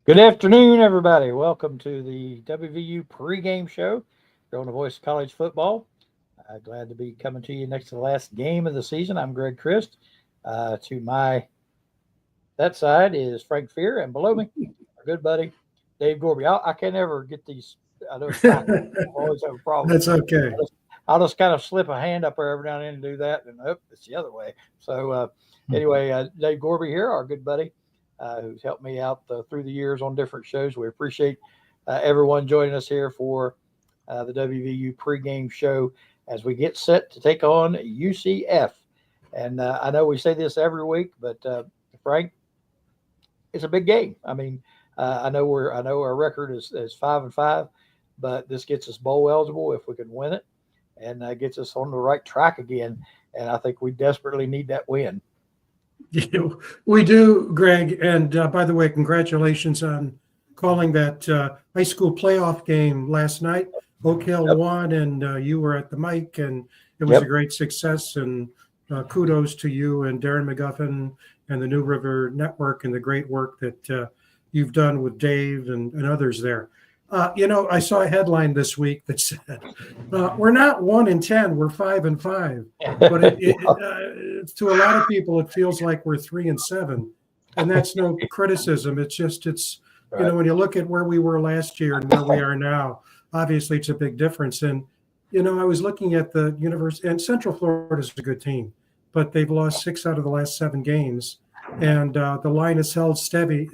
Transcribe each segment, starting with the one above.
Good afternoon, everybody. Welcome to the WVU pregame show here on the Voice of College Football. Glad to be coming to you next to the last game of the season. I'm Greg Crist. To my that side is Frank Fear, and below me, our good buddy Dave Gorby. I can't ever get these. I know it's back. I always have a problem. That's okay. I'll just kind of slip a hand up there every now and then and do that, and it's the other way. So anyway, Dave Gorby here, our good buddy. Who's helped me out through the years on different shows. We appreciate everyone joining us here for the WVU pregame show as we get set to take on UCF. And I know we say this every week, but Frank, it's a big game. I mean, I know our record is 5-5, but this gets us bowl eligible if we can win it, and gets us on the right track again. And I think we desperately need that win. We do, Greg. And by the way, congratulations on calling that high school playoff game last night. Oak Hill won, and you were at the mic, and it was a great success. And kudos to you and Darren McGuffin and the New River Network and the great work that you've done with Dave and others there. I saw a headline this week that said, we're not 1-10, we're 5-5. But to a lot of people, it feels like we're 3-7. And that's no criticism. It's when you look at where we were last year and where we are now, obviously it's a big difference. And, I was looking at the university, and Central Florida is a good team, but they've lost 6 out of the last 7 games. And the line has held steady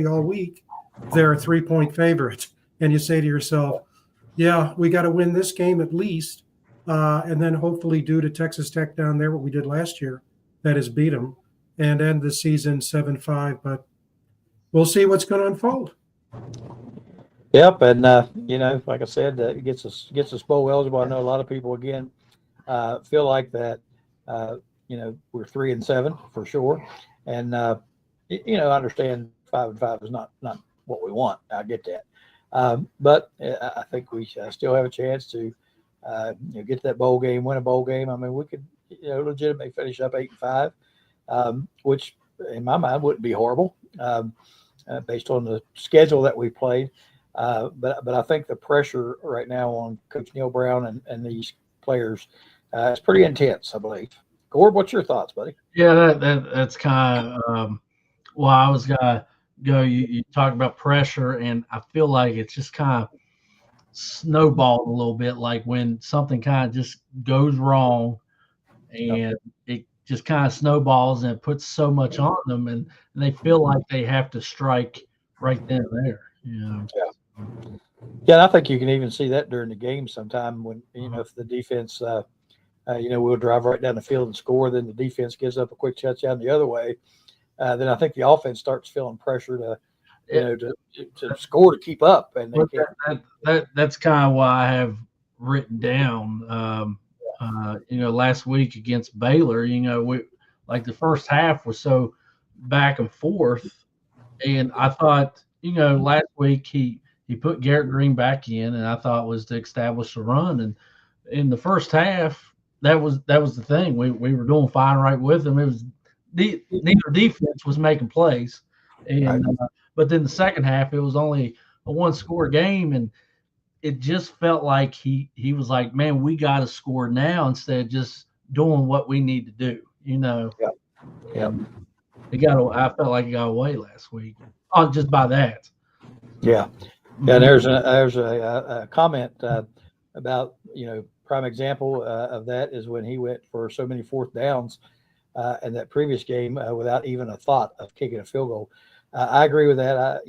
all week. They're a 3-point favorite. And you say to yourself, yeah, we got to win this game at least. And then hopefully do to Texas Tech down there what we did last year, that is beat them, and end the season 7-5. But we'll see what's going to unfold. Yep. And, like I said, it gets us bowl eligible. I know a lot of people, again, feel like that, we're 3-7 for sure. And, I understand 5-5 is not what we want. I get that. But I think we still have a chance to, get that bowl game, win a bowl game. I mean, we could, legitimately finish up 8-5, which in my mind wouldn't be horrible, based on the schedule that we played. But I think the pressure right now on Coach Neil Brown and these players is pretty intense, I believe. Gorb, what's your thoughts, buddy? Yeah, that's kind of I was gonna go. You talk about pressure, and I feel like it's just kind of snowballed a little bit, like when something kind of just goes wrong, and it just kind of snowballs and it puts so much on them, and they feel like they have to strike right then and there. Yeah, and I think you can even see that during the game sometime when if the defense, we'll drive right down the field and score, then the defense gives up a quick touchdown the other way. Then I think the offense starts feeling pressure to score to keep up, and that's kind of what I have written down. Last week against Baylor, we the first half was so back and forth, and I thought last week he put Garrett Green back in, and I thought it was to establish the run, and in the first half that was the thing. We were doing fine right with him. It was neither defense was making plays, and but then the second half it was only a 1-score game, and it just felt like he was like, man, we got to score now instead of just doing what we need to do. Yeah. I felt like he got away last week, just by that. Yeah. Yeah. There's a comment about prime example of that is when he went for so many 4th downs. In that previous game, without even a thought of kicking a field goal. I agree with that.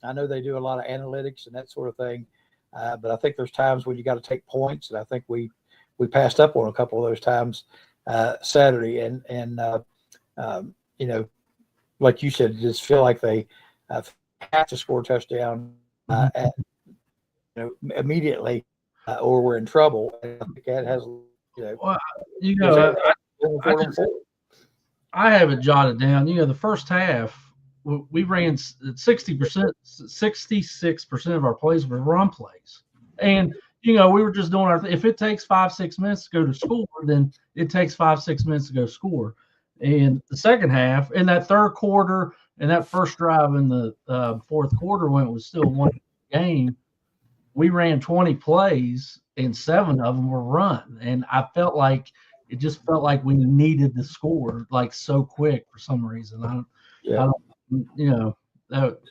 I know they do a lot of analytics and that sort of thing, but I think there's times when you got to take points, and I think we passed up on a couple of those times Saturday, and like you said, just feel like they have to score a touchdown immediately, or we're in trouble. And I think that has I have it jotted down. The first half we ran 66% of our plays were run plays, and we were just doing our thing. If it takes 5-6 minutes to go to score, then it takes 5-6 minutes to go score. And the second half, in that third quarter, in that first drive in the fourth quarter when it was still one game, we ran 20 plays and 7 of them were run. And it just felt like we needed the score like so quick for some reason. I don't,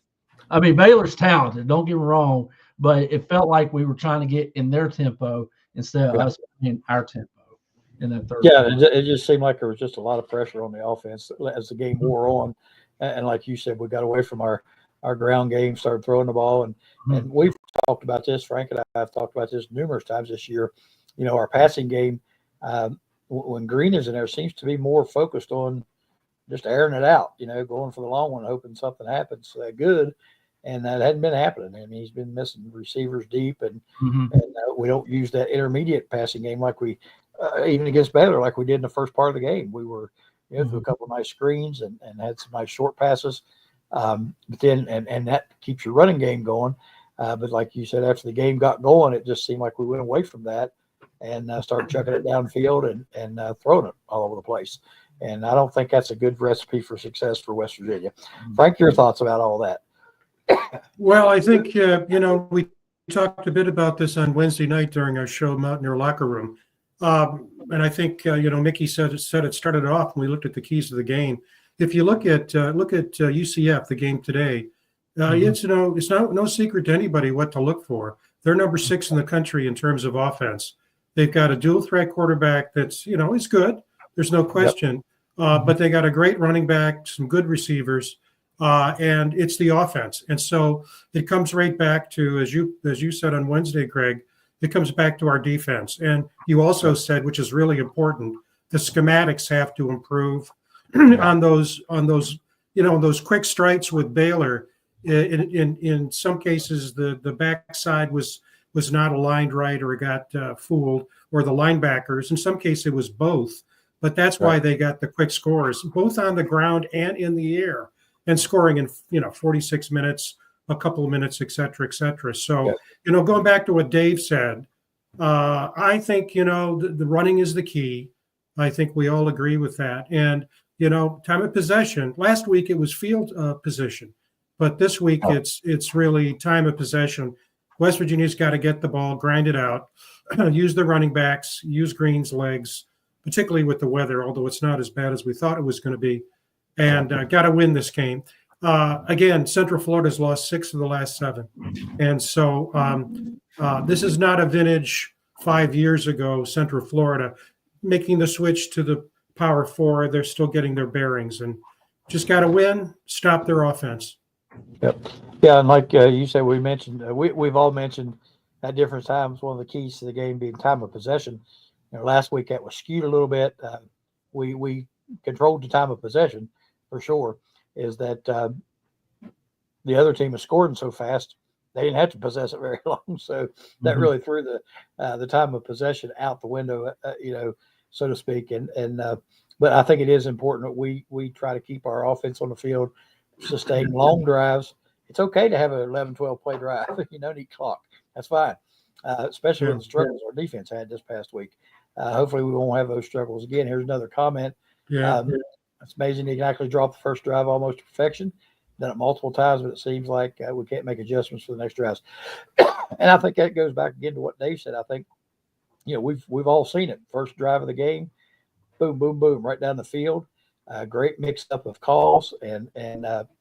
I mean, Baylor's talented, don't get me wrong, but it felt like we were trying to get in their tempo instead of us in our tempo in that third. Yeah, it just seemed like there was just a lot of pressure on the offense as the game wore on. And like you said, we got away from our ground game, started throwing the ball. And we've talked about this, Frank and I have talked about this numerous times this year. Our passing game, when Green is in there, seems to be more focused on just airing it out, going for the long one, hoping something happens good. And that hadn't been happening. I mean, he's been missing receivers deep, and we don't use that intermediate passing game like we even against Baylor, like we did in the first part of the game. We were through a couple of nice screens and had some nice short passes. But then and that keeps your running game going. But like you said, after the game got going, it just seemed like we went away from that and started chucking it downfield and throwing it all over the place. And I don't think that's a good recipe for success for West Virginia. Frank, your thoughts about all that? Well, I think, we talked a bit about this on Wednesday night during our show, Mountaineer Locker Room. And I think, Mickey said it started off when we looked at the keys of the game. If you look at UCF, the game today, it's no secret to anybody what to look for. They're number 6 in the country in terms of offense. They've got a dual threat quarterback that's, is good. There's no question. But they got a great running back, some good receivers. And it's the offense. And so it comes right back to, as you said on Wednesday, Greg, it comes back to our defense. And you also said, which is really important, the schematics have to improve on those those quick strikes with Baylor. In some cases, the backside was not aligned right, or it got fooled, or the linebackers. In some cases, it was both. But that's why they got the quick scores, both on the ground and in the air. And scoring in 46 minutes, a couple of minutes, et cetera, et cetera. So, going back to what Dave said, I think, the running is the key. I think we all agree with that. And, time of possession. Last week it was field position, but this week it's really time of possession. West Virginia's got to get the ball, grind it out, use the running backs, use Green's legs, particularly with the weather, although it's not as bad as we thought it was going to be. And got to win this game. Again, Central Florida's lost 6 of the last 7. And so this is not a vintage 5 years ago Central Florida making the switch to the Power 4. They're still getting their bearings and just got to win, stop their offense. Yep. Yeah, and like you said, we mentioned, we've all mentioned at different times, one of the keys to the game being time of possession. Last week that was skewed a little bit. We controlled the time of possession, for sure, is that the other team was scoring so fast they didn't have to possess it very long. So that really threw the time of possession out the window, so to speak. But I think it is important that we try to keep our offense on the field, sustain long drives. It's okay to have an 11, 12 play drive. You don't need clock. That's fine, especially with the struggles our defense had this past week. Hopefully we won't have those struggles again. Here's another comment. It's amazing he can actually drop the first drive almost to perfection. Done it multiple times, but it seems like we can't make adjustments for the next drives. And I think that goes back again to what Dave said. I think, we've all seen it. First drive of the game, boom, boom, boom, right down the field. Great mix up of calls and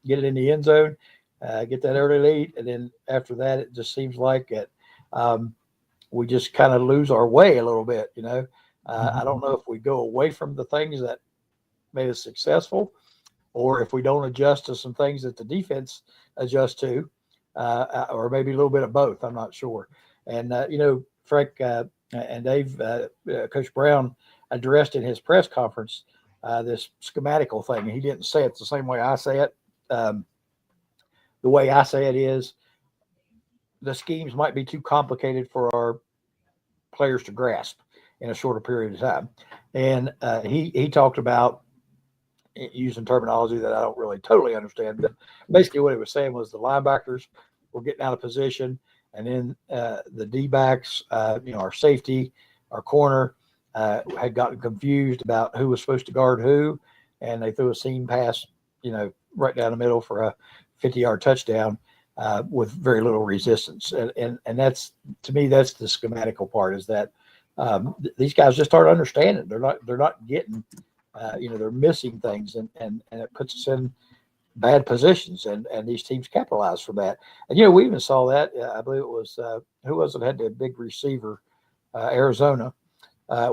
get it in the end zone, get that early lead. And then after that, it just seems like we just kind of lose our way a little bit, I don't know if we go away from the things that made us successful, or if we don't adjust to some things that the defense adjusts to, or maybe a little bit of both. I'm not sure. And, Frank and Dave, Coach Brown addressed in his press conference this schematical thing. He didn't say it the same way I say it. The way I say it is the schemes might be too complicated for our players to grasp in a shorter period of time. And he talked about using terminology that I don't really totally understand, but basically what he was saying was the linebackers were getting out of position, and then the D-backs, our safety, our corner, had gotten confused about who was supposed to guard who, and they threw a seam pass, right down the middle for a 50-yard touchdown with very little resistance. And that's, to me, that's the schematical part, is that these guys just aren't understanding. They're not getting, they're missing things, and it puts us in bad positions, and these teams capitalize for that. And we even saw that. I believe it was who was it had the big receiver, Arizona.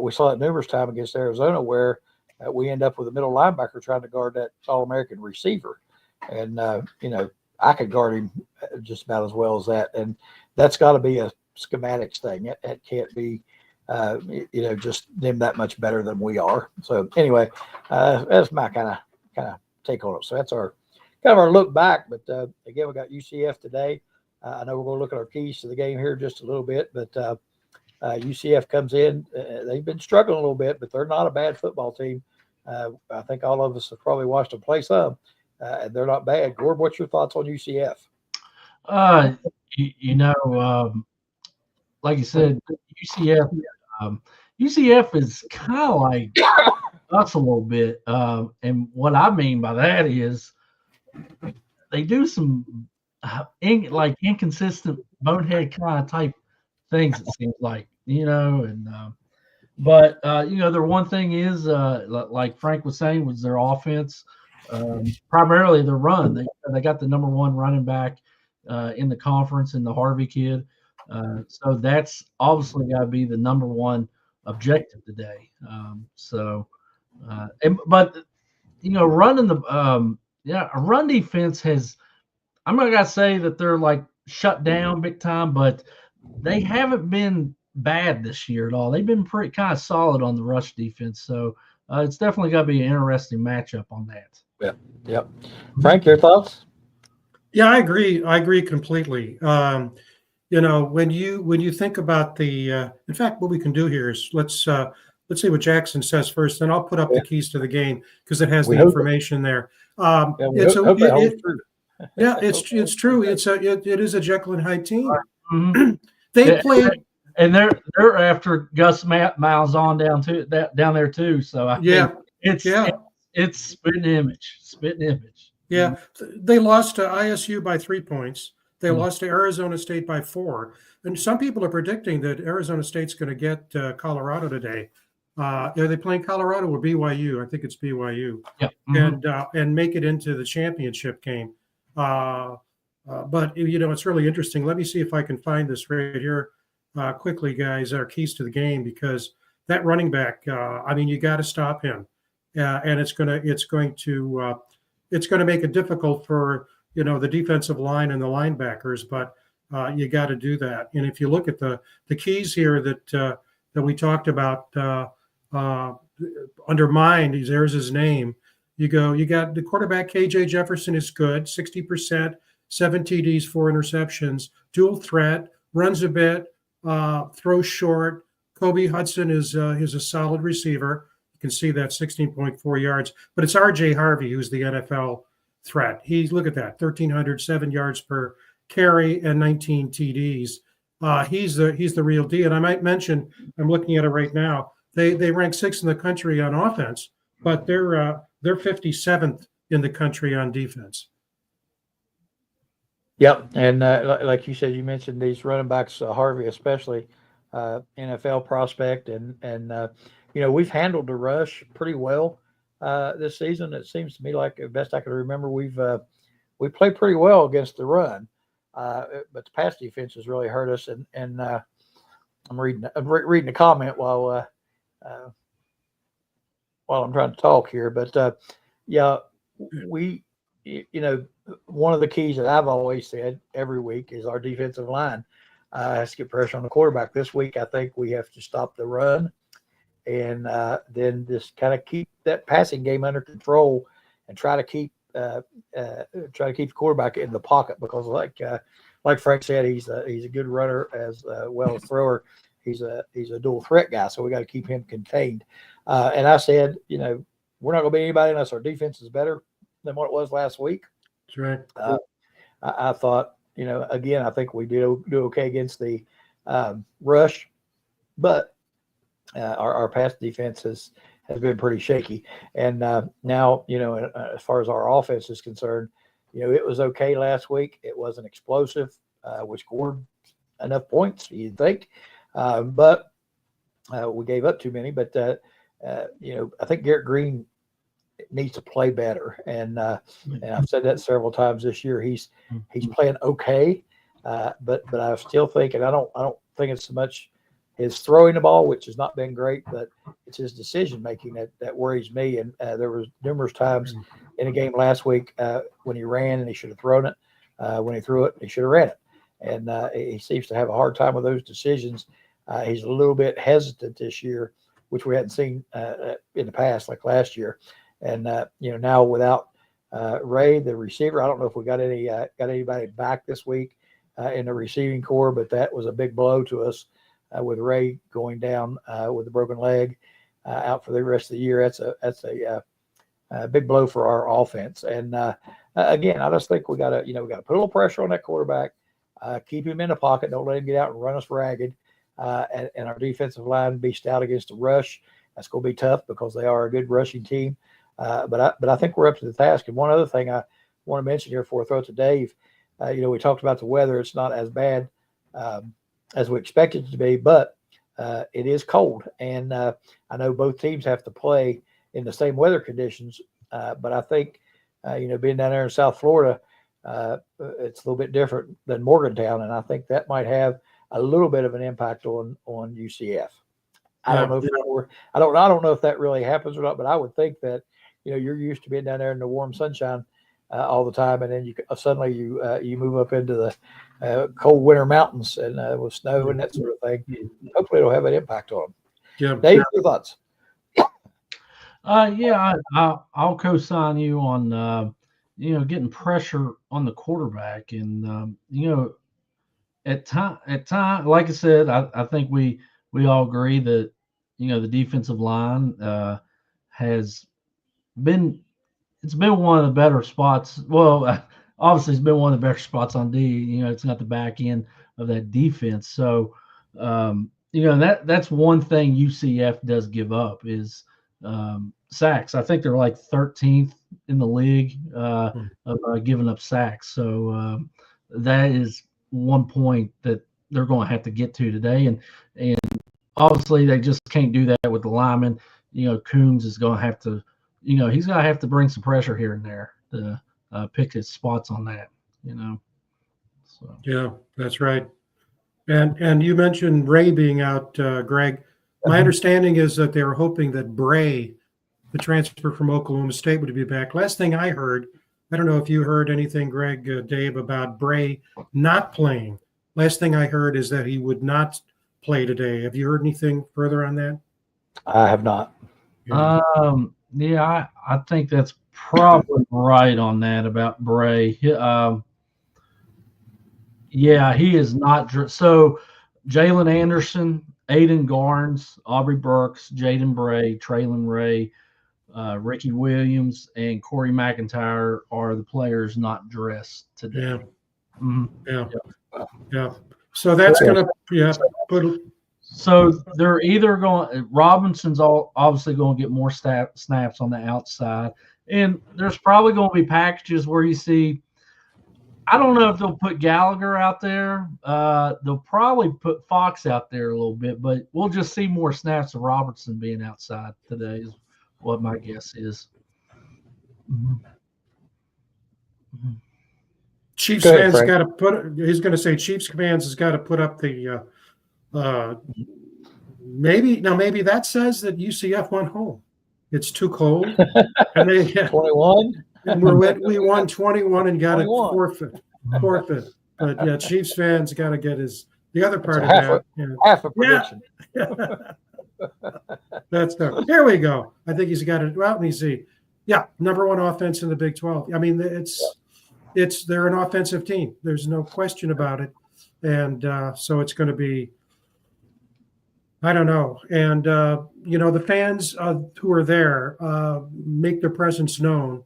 We saw it numerous times against Arizona, where we end up with a middle linebacker trying to guard that All-American receiver, and I could guard him just about as well as that. And that's got to be a schematics thing. It can't be just them that much better than we are. So anyway, that's my kind of take on it. So that's our look back. But again, we got UCF today. I know we're going to look at our keys to the game here just a little bit, but UCF comes in. They've been struggling a little bit, but they're not a bad football team. I think all of us have probably watched them play some, and they're not bad. Gorb, what's your thoughts on UCF? Like you said, UCF is kind of like us a little bit. And what I mean by that is they do some inconsistent bonehead kind of type things, it seems like, but their one thing is, like Frank was saying, was their offense, primarily their run. They got the number one running back in the conference in the Harvey kid. So that's obviously got to be the number one objective today. Running a run defense has, I'm not gonna say that they're like shut down big time, but they haven't been bad this year at all. They've been pretty kind of solid on the rush defense. So it's definitely got to be an interesting matchup on that. Yep. Frank, your thoughts? Yeah, I agree. I agree completely. When you think about in fact, what we can do here is let's see what Jackson says first, then I'll put up the keys to the game because it has the information there. It's true. It is a Jekyll and Hyde team. Mm-hmm. They played, and they're after Gus Miles on down there too. So I think it's spitting image. Yeah, they lost to ISU by 3 points. They lost to Arizona State by 4. And some people are predicting that Arizona State's going to get Colorado today. Are they playing Colorado or BYU? I think it's BYU. Yeah. Mm-hmm. And make it into the championship game. But it's really interesting. Let me see if I can find this right here quickly, guys. Our keys to the game, because that running back, you got to stop him, and it's going to make it difficult for the defensive line and the linebackers. But you got to do that. And if you look at the keys here that we talked about, undermined, there's his name. You got the quarterback, KJ Jefferson is good, 60%, 7 TDs, 4 interceptions, dual threat, runs a bit, throws short. Kobe Hudson is a solid receiver. You can see that 16.4 yards, but it's RJ Harvey who's the NFL threat. Look at that, 1,307 yards per carry and 19 TDs. He's the real deal. And I might mention, I'm looking at it right now. They rank 6th in the country on offense, but they're 57th in the country on defense. Yep, and like you said, you mentioned these running backs, Harvey especially, NFL prospect, and we've handled the rush pretty well this season. It seems to me like, best I can remember, we played pretty well against the run, but the pass defense has really hurt us. And I'm reading the comment while I'm trying to talk here, but we. One of the keys that I've always said every week is our defensive line has to get pressure on the quarterback. This week, I think we have to stop the run and then just kind of keep that passing game under control and try to keep the quarterback in the pocket, because like Frank said, he's a good runner as well as thrower. He's a dual threat guy, so we got to keep him contained. And I said, we're not going to beat anybody unless our defense is better than what it was last week. That's right. I thought, again, I think we do okay against the has has been pretty shaky. And now, as far as our offense is concerned, it was okay last week. It wasn't explosive. We scored enough points, you'd think, but we gave up too many. But I think Garrett Green needs to play better, and I've said that several times this year. He's playing okay, but I still think, and I don't think it's so much his throwing the ball, which has not been great, but it's his decision making that worries me. And there was numerous times in a game last week when he ran and he should have thrown it. When he threw it, he should have ran it. And he seems to have a hard time with those decisions. He's a little bit hesitant this year, which we hadn't seen in the past, like last year. And now without Ray, the receiver, I don't know if we got anybody back this week in the receiving core, but that was a big blow to us with Ray going down with a broken leg out for the rest of the year. That's a big blow for our offense. And again, I just think we got to put a little pressure on that quarterback, keep him in the pocket, don't let him get out and run us ragged, and our defensive line be stout against the rush. That's going to be tough because they are a good rushing team. But I think we're up to the task. And one other thing I want to mention here before I throw it to Dave, we talked about the weather. It's not as bad as we expected it to be, but it is cold. And I know both teams have to play in the same weather conditions. But I think, being down there in South Florida, it's a little bit different than Morgantown. And I think that might have a little bit of an impact on UCF. I don't know if that really happens or not, but I would think that, you're used to being down there in the warm sunshine all the time, and then you suddenly you move up into the cold winter mountains and with snow and that sort of thing. Hopefully, it'll have an impact on them. Yeah, Dave, your thoughts? I'll co-sign you on getting pressure on the quarterback, and at time, like I said, I think we all agree that the defensive line has been. It's been one of the better spots. Well, obviously, it's been one of the better spots on D. It's not the back end of that defense. So, that's one thing UCF does give up is sacks. I think they're like 13th in the league of giving up sacks. So that is one point that they're going to have to get to today. And obviously, they just can't do that with the linemen. Coons is going to have to. He's going to have to bring some pressure here and there to pick his spots on that, So. Yeah, that's right. And you mentioned Ray being out, Greg. My understanding is that they were hoping that Bray, the transfer from Oklahoma State, would be back. Last thing I heard, I don't know if you heard anything, Greg, Dave, about Bray not playing. Last thing I heard is that he would not play today. Have you heard anything further on that? I have not. Yeah, I think that's probably right on that about Bray. He is not. So Jalen Anderson, Aiden Garnes, Aubrey Burks, Jaden Bray, Traylon Ray, Ricky Williams, and Corey McIntyre are the players not dressed today. Yeah. Mm-hmm. Yeah. So that's going to put. So they're either going. Robinson's obviously going to get more snaps on the outside, and there's probably going to be packages where you see. I don't know if they'll put Gallagher out there. They'll probably put Fox out there a little bit, but we'll just see more snaps of Robertson being outside today. Is what my guess is. Mm-hmm. Mm-hmm. Chiefs fans got to put. He's going to say Chiefs fans has got to put up the. Maybe that says that UCF went home. It's too cold, and they 21. And we won 21 and got 21. a forfeit. But yeah, Chiefs fans got to get the other part of that. Half a prediction. Yeah. That's tough. Here we go. I think he's got it. Well, let me see. Yeah, number one offense in the Big 12. I mean, they're an offensive team. There's no question about it. And so it's going to be. I don't know. And, the fans who are there make their presence known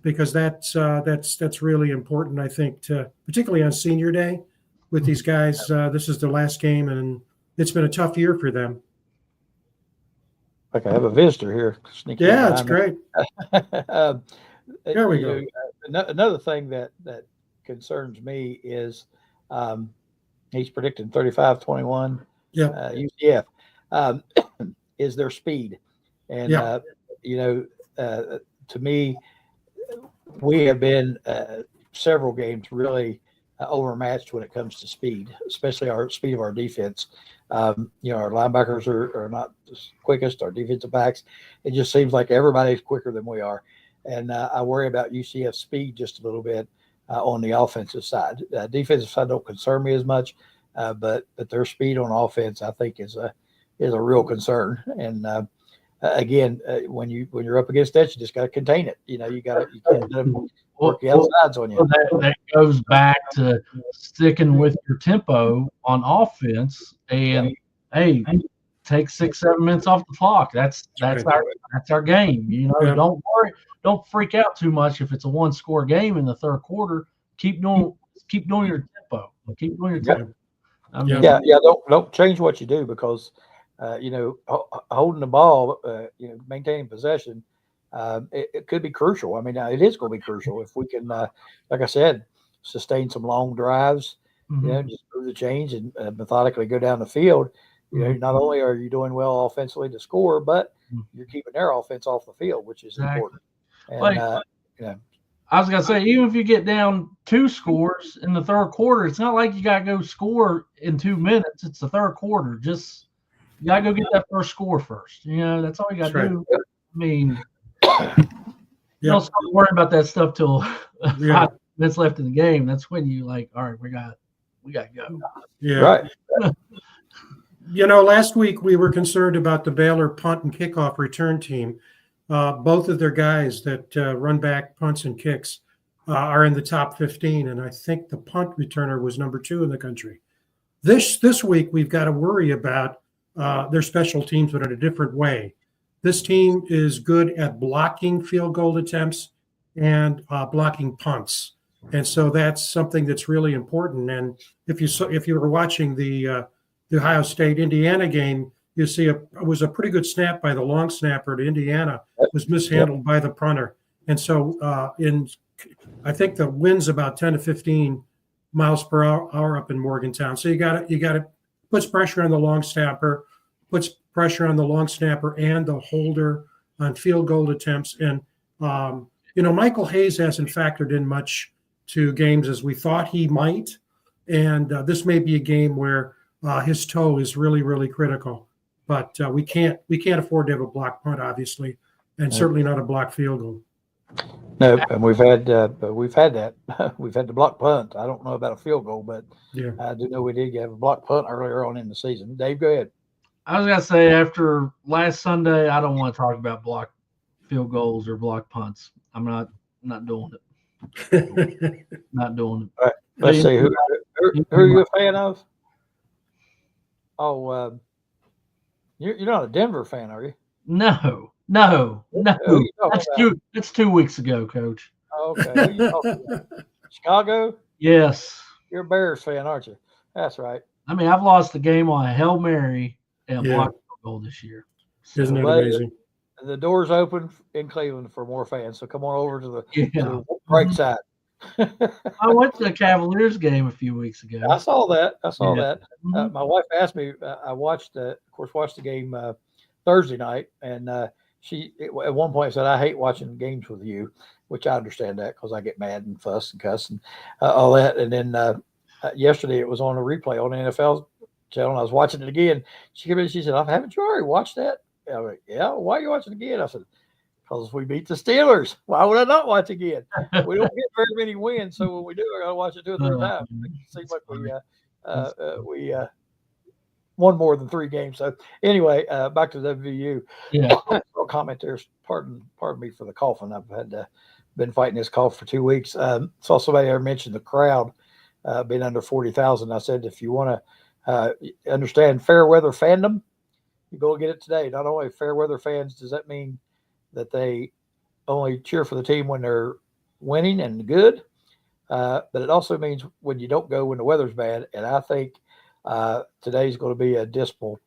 because that's really important, I think, particularly on senior day with these guys. This is the last game, and it's been a tough year for them. like I have a visitor here. Sneaking Yeah, it's behind great. me. There we You go. know, another thing that concerns me is he's predicting 35-21 Yeah, UCF is their speed. And, yeah, you know, to me, we have been several games really overmatched when it comes to speed, especially our speed of our defense. You know, our linebackers are not the quickest, our defensive backs. It just seems like everybody's quicker than we are. And I worry about UCF speed just a little bit on the offensive side. Defensive side don't concern me as much, but their speed on offense, I think, is a real concern. And again, when you're up against that, you just got to contain it. You know, you can't let them work the outsides on you. Well, that goes back to sticking with your tempo on offense, and hey, take 6-7 minutes off the clock. That's our game. You know, Yeah. don't worry, don't freak out too much if it's a 1-score game in the third quarter. Keep doing your tempo. Keep doing your tempo. I mean, Yeah. Don't change what you do because you know, holding the ball, you know, maintaining possession, it could be crucial. I mean, it is going to be crucial if we can, like I said, sustain some long drives. You know, just move the chains and methodically go down the field. You know, not only are you doing well offensively to score, but you're keeping their offense off the field, which is important. And you know, I was gonna say, even if you get down 2 scores in the third quarter, it's not like you gotta go score in 2 minutes. It's the third quarter. Just you gotta go get that first score first. You know, that's all you gotta do. I mean, you don't start worrying about that stuff till 5 minutes left in the game. That's when you like, all right, we got to go. Yeah. right. You know, last week we were concerned about the Baylor punt and kickoff return team. Both of their guys that run back punts and kicks are in the top 15, and I think the punt returner was number 2 in the country. This week we've got to worry about their special teams, but in a different way. This team is good at blocking field goal attempts and blocking punts, and so that's something that's really important. And if you were watching the Ohio State Indiana game, you see it was a pretty good snap by the long snapper to Indiana, was mishandled by the punter, and so I think the wind's about 10 to 15 miles per hour up in Morgantown. So you got to puts pressure on the long snapper, puts pressure on the long snapper and the holder on field goal attempts. And you know, Michael Hayes hasn't factored in much to games as we thought he might, and this may be a game where his toe is really, really critical. But we can't afford to have a block punt, obviously, and certainly not a block field goal. No, and we've had that. We've had the block punt. I don't know about a field goal, but Yeah. I do know we did have a block punt earlier on in the season. Dave, go ahead. I was gonna say after last Sunday, I don't want to talk about block field goals or block punts. I'm not doing it. Not doing it. All right, let's see who are you a fan of? Oh, you're not a Denver fan, are you? No. That's 2 weeks ago, Coach. Okay, who you talking about? Chicago? Yes. You're a Bears fan, aren't you? That's right. I mean, I've lost the game on a Hail Mary and block field goal this year. So, isn't that amazing? The door's open in Cleveland for more fans, so come on over to the right side. I went to the Cavaliers game a few weeks ago. I saw that. My wife asked me. I watched the game Thursday night, and she at one point said, "I hate watching games with you," which I understand that because I get mad and fuss and cuss and all that. And then yesterday it was on a replay on the NFL channel. And I was watching it again. She came in and she said, "Haven't you already watched that?" I was like, "Yeah. Why are you watching it again?" I said, "Because we beat the Steelers. Why would I not watch again? We don't get very many wins, so when we do, I got to watch it 2 or 3 times. It seems like we won more than 3 games." So anyway, back to WVU. Yeah. Comment there. Pardon me for the coughing. I've been fighting this cough for 2 weeks. Saw somebody there mention the crowd being under 40,000. I said, if you want to understand fair weather fandom, you go get it today. Not only fair weather fans, does that mean that they only cheer for the team when they're winning and good, but it also means when you don't go when the weather's bad. And I think today's going to be a dismal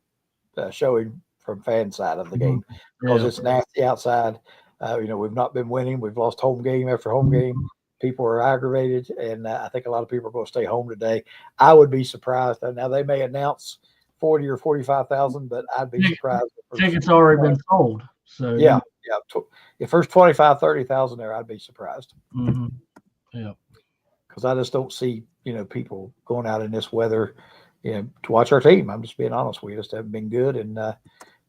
showing from fan side of the game because it's nasty outside. We've not been winning. We've lost home game after home game. People are aggravated, and I think a lot of people are going to stay home today. I would be surprised. Now they may announce 40 or 45,000, but I'd be surprised. Tickets already been sold. So yeah. If there's 25, 30,000 there, I'd be surprised. Mm-hmm. Yeah, because I just don't see people going out in this weather, to watch our team. I'm just being honest. We just haven't been good, and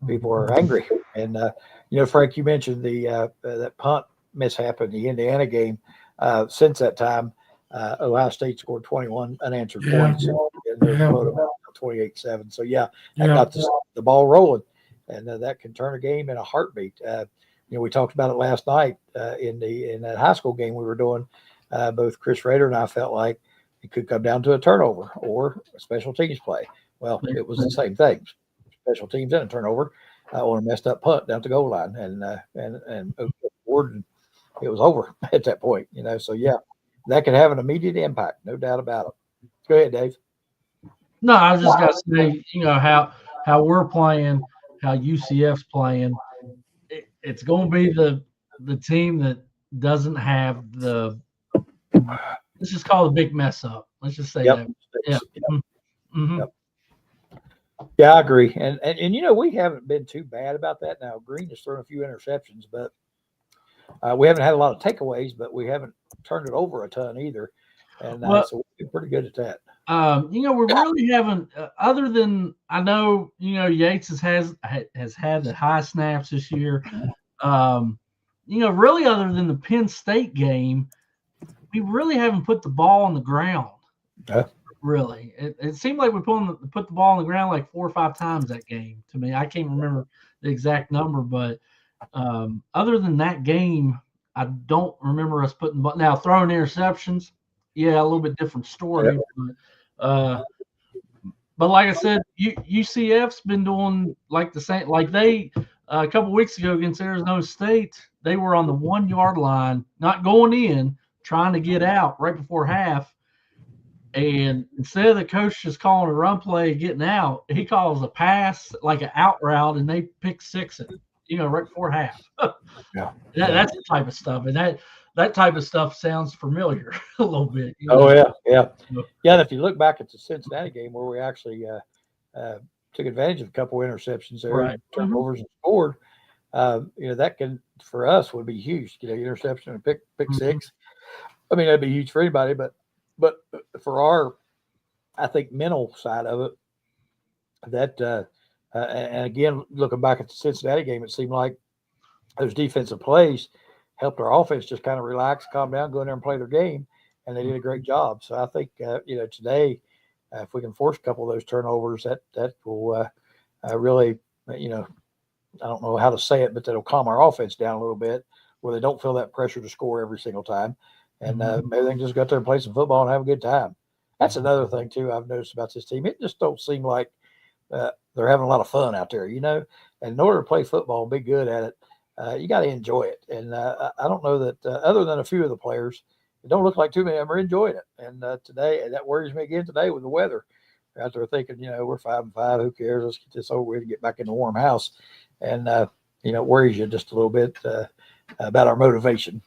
people are angry. And Frank, you mentioned the that punt mishap in the Indiana game. Since that time, Ohio State scored 21 unanswered points, and they're 28-7. So that got the ball rolling, and that can turn a game in a heartbeat. We talked about it last night in that high school game we were doing. Both Chris Rader and I felt like it could come down to a turnover or a special teams play. Well, it was the same thing. Special teams and a turnover on a messed up punt down the goal line, and it was over at that point. So that could have an immediate impact, no doubt about it. Go ahead, Dave. No, I was just gonna say, how we're playing, how UCF's playing. It's going to be the team that doesn't have the. Let's just call it a big mess up. Let's just say that. Yeah. Mm-hmm. Yep. Yeah, I agree. And we haven't been too bad about that. Now, Green has thrown a few interceptions, but we haven't had a lot of takeaways, but we haven't turned it over a ton either. And so we've been pretty good at that. We really haven't, other than I know, Yates has had the high snaps this year. Really other than the Penn State game, we really haven't put the ball on the ground. Really. It seemed like we put the ball on the ground like 4 or 5 times that game to me. I can't remember the exact number, but other than that game, I don't remember us putting – now, throwing interceptions, a little bit different story. But like I said, UCF's been doing like the same. Like they a couple weeks ago against Arizona State, they were on the 1 yard line, not going in, trying to get out right before half. And instead of the coach just calling a run play, getting out, he calls a pass like an out route, and they pick six it, right before half. That's the type of stuff, and that type of stuff sounds familiar a little bit. Oh, yeah. And if you look back at the Cincinnati game where we actually took advantage of a couple of interceptions there, right. Turnovers and scored, that can, for us, would be huge. Interception and pick six. I mean, that'd be huge for anybody, but for our, I think, mental side of it, that and again, looking back at the Cincinnati game, it seemed like those defensive plays helped our offense just kind of relax, calm down, go in there and play their game, and they did a great job. So I think today, if we can force a couple of those turnovers, that will really, I don't know how to say it, but that'll calm our offense down a little bit, where they don't feel that pressure to score every single time, and maybe they can just go out there and play some football and have a good time. That's another thing too I've noticed about this team. It just don't seem like they're having a lot of fun out there, And in order to play football and be good at it, you got to enjoy it. And I don't know that other than a few of the players, it don't look like too many of them are enjoying it. And today, and that worries me again today with the weather. They're out there thinking, we're 5-5. Who cares? Let's get this over with and get back in the warm house. And, it worries you just a little bit about our motivation,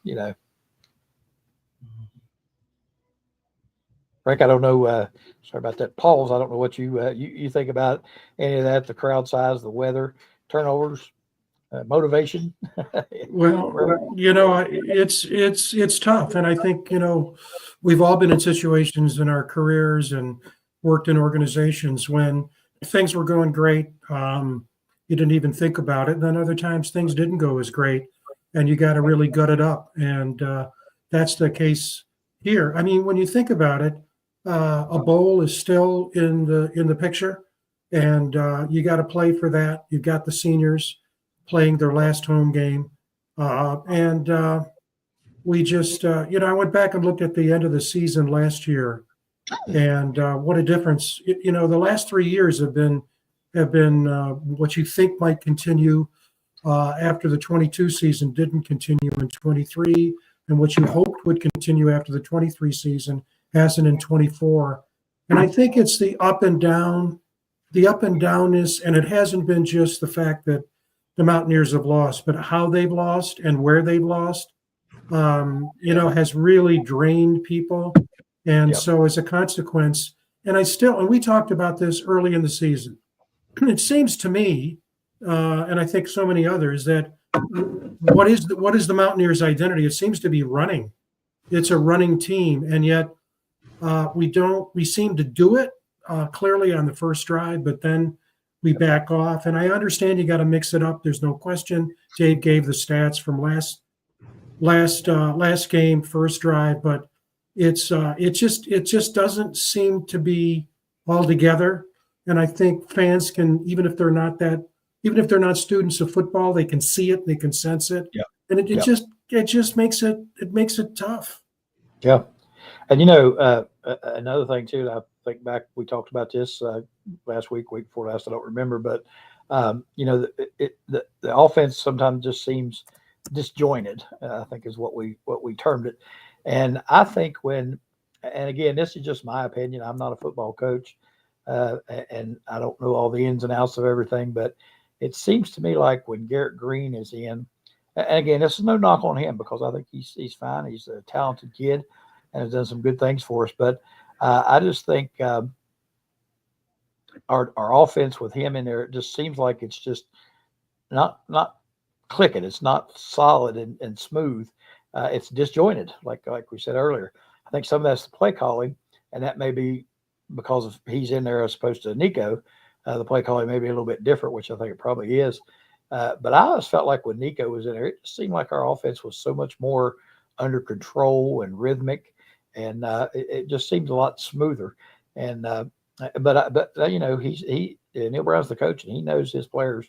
Frank, I don't know. Sorry about that pause. I don't know what you think about any of that, the crowd size, the weather, turnovers. Motivation. Well, it's tough. And I think, we've all been in situations in our careers and worked in organizations when things were going great. You didn't even think about it. And then other times things didn't go as great and you got to really gut it up. And that's the case here. I mean, when you think about it, a bowl is still in the picture, and you got to play for that. You've got the seniors playing their last home game. And we just, I went back and looked at the end of the season last year, and what a difference. The last 3 years have been what you think might continue after the 22 season didn't continue in 23, and what you hoped would continue after the 23 season hasn't in 24. And I think it's the up and down the up and downness, and it hasn't been just the fact that the Mountaineers have lost, but how they've lost and where they've lost, has really drained people. And so as a consequence, and we talked about this early in the season, it seems to me, and I think so many others, that what is the Mountaineers' identity? It seems to be running. It's a running team, and yet we seem to do it clearly on the first drive, but then we back off. And I understand you got to mix it up. There's no question. Dave gave the stats from last game, first drive, but it just doesn't seem to be all together. And I think fans can, even if they're not students of football, they can see it, they can sense it. Yeah. And it just makes it tough. Yeah. And, another thing too, I think back, we talked about this last week before last, I don't remember, but, the offense sometimes just seems disjointed, I think is what we termed it. And I think and again, this is just my opinion, I'm not a football coach, and I don't know all the ins and outs of everything, but it seems to me like when Garrett Green is in, and again, this is no knock on him because I think he's fine. He's a talented kid and has done some good things for us. But I just think our offense with him in there, it just seems like it's just not clicking. It's not solid and smooth. It's disjointed, like we said earlier. I think some of that's the play calling, and that may be because he's in there as opposed to Nico. The play calling may be a little bit different, which I think it probably is. But I always felt like when Nico was in there, it seemed like our offense was so much more under control and rhythmic, and it just seemed a lot smoother. And but Neil Brown's the coach, and he knows his players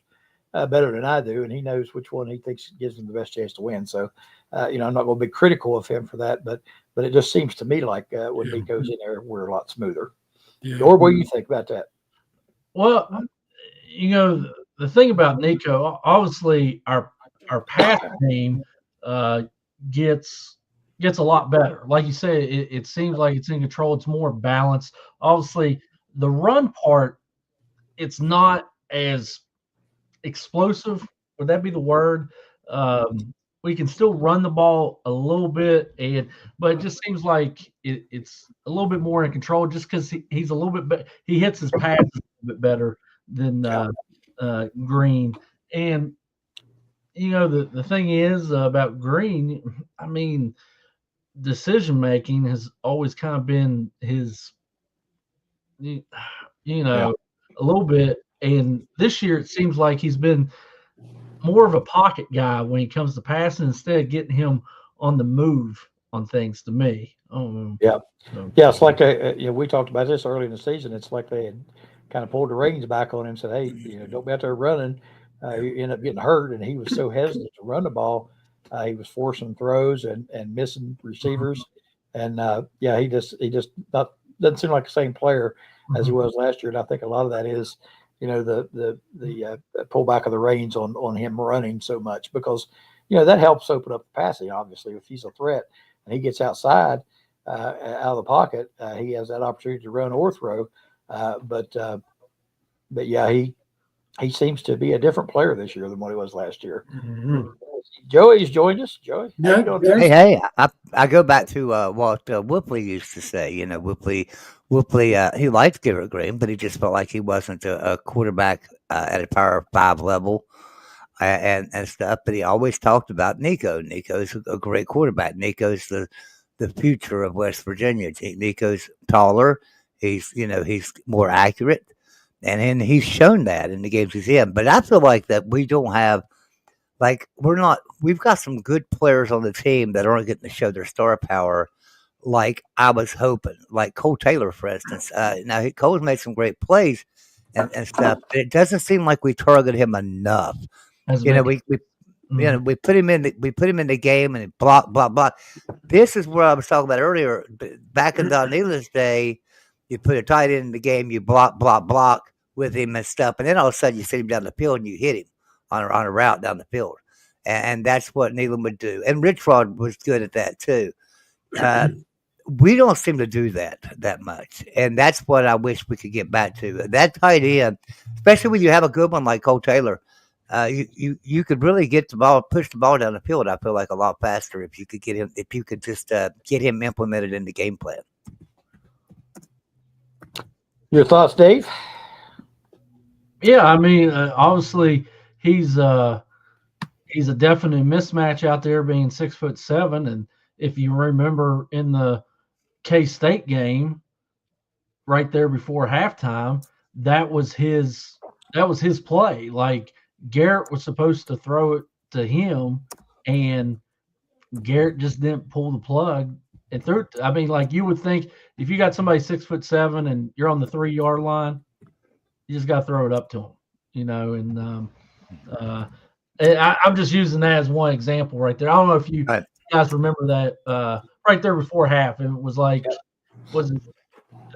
better than I do, and he knows which one he thinks gives them the best chance to win. So, I'm not going to be critical of him for that, but it just seems to me like when Nico's in there, we're a lot smoother. Yeah. Or what do you think about that? Well, the thing about Nico, obviously our pass game gets a lot better. Like you say, it seems like it's in control. It's more balanced. Obviously, the run part, it's not as explosive. Would that be the word? We can still run the ball a little bit, but it just seems like it's a little bit more in control just because he's a little bit he hits his passes a little bit better than Green. And the thing is about Green, I mean, decision making has always kind of been his a little bit, and this year it seems like he's been more of a pocket guy when he comes to passing instead of getting him on the move on things, to me. It's like we talked about this early in the season. It's like they had kind of pulled the reins back on him and said, hey, don't be out there running. You end up getting hurt, and he was so hesitant to run the ball. He was forcing throws and missing receivers. And he just doesn't seem like the same player as he was last year. And I think a lot of that is, the pullback of the reins on him running so much, because that helps open up the passing. Obviously, if he's a threat and he gets outside out of the pocket, he has that opportunity to run or throw. But he seems to be a different player this year than what he was last year. Mm-hmm. Joey's joined us. Joey, how you doing? Hey, I go back to what Whipley used to say. Whipley, he liked Garrett Green, but he just felt like he wasn't a quarterback at a Power 5 level and stuff. But he always talked about Nico. Nico's a great quarterback. Nico's the future of West Virginia. Nico's taller. He's more accurate, and he's shown that in the games he's in. But I feel like that we don't have. We've got some good players on the team that aren't getting to show their star power like I was hoping. Like Cole Taylor, for instance. Now, Cole's made some great plays and stuff, but it doesn't seem like we target him enough. We put him in the game and block. This is where I was talking about earlier. Back in Don Nealon's day, you put a tight end in the game, you block with him and stuff, and then all of a sudden you send him down the field and you hit him on a route down the field. And that's what Nealon would do. And Rich Rod was good at that too. we don't seem to do that much, and that's what I wish we could get back to. That tight end, especially when you have a good one like Cole Taylor, you could really get the ball, push the ball down the field. I feel like a lot faster if you could get him, if you could just get him implemented in the game plan. Your thoughts, Dave? Yeah, I mean, obviously he's a definite mismatch out there, being 6'7", and if you remember in the K-State game, right there before halftime, that was his play. Like Garrett was supposed to throw it to him, and Garrett just didn't pull the plug and threw it. I mean, like you would think if you got somebody 6'7" and you're on the 3-yard line, you just got to throw it up to him, and I'm just using that as one example right there. I don't know if you guys remember that right there before half. It was like, was it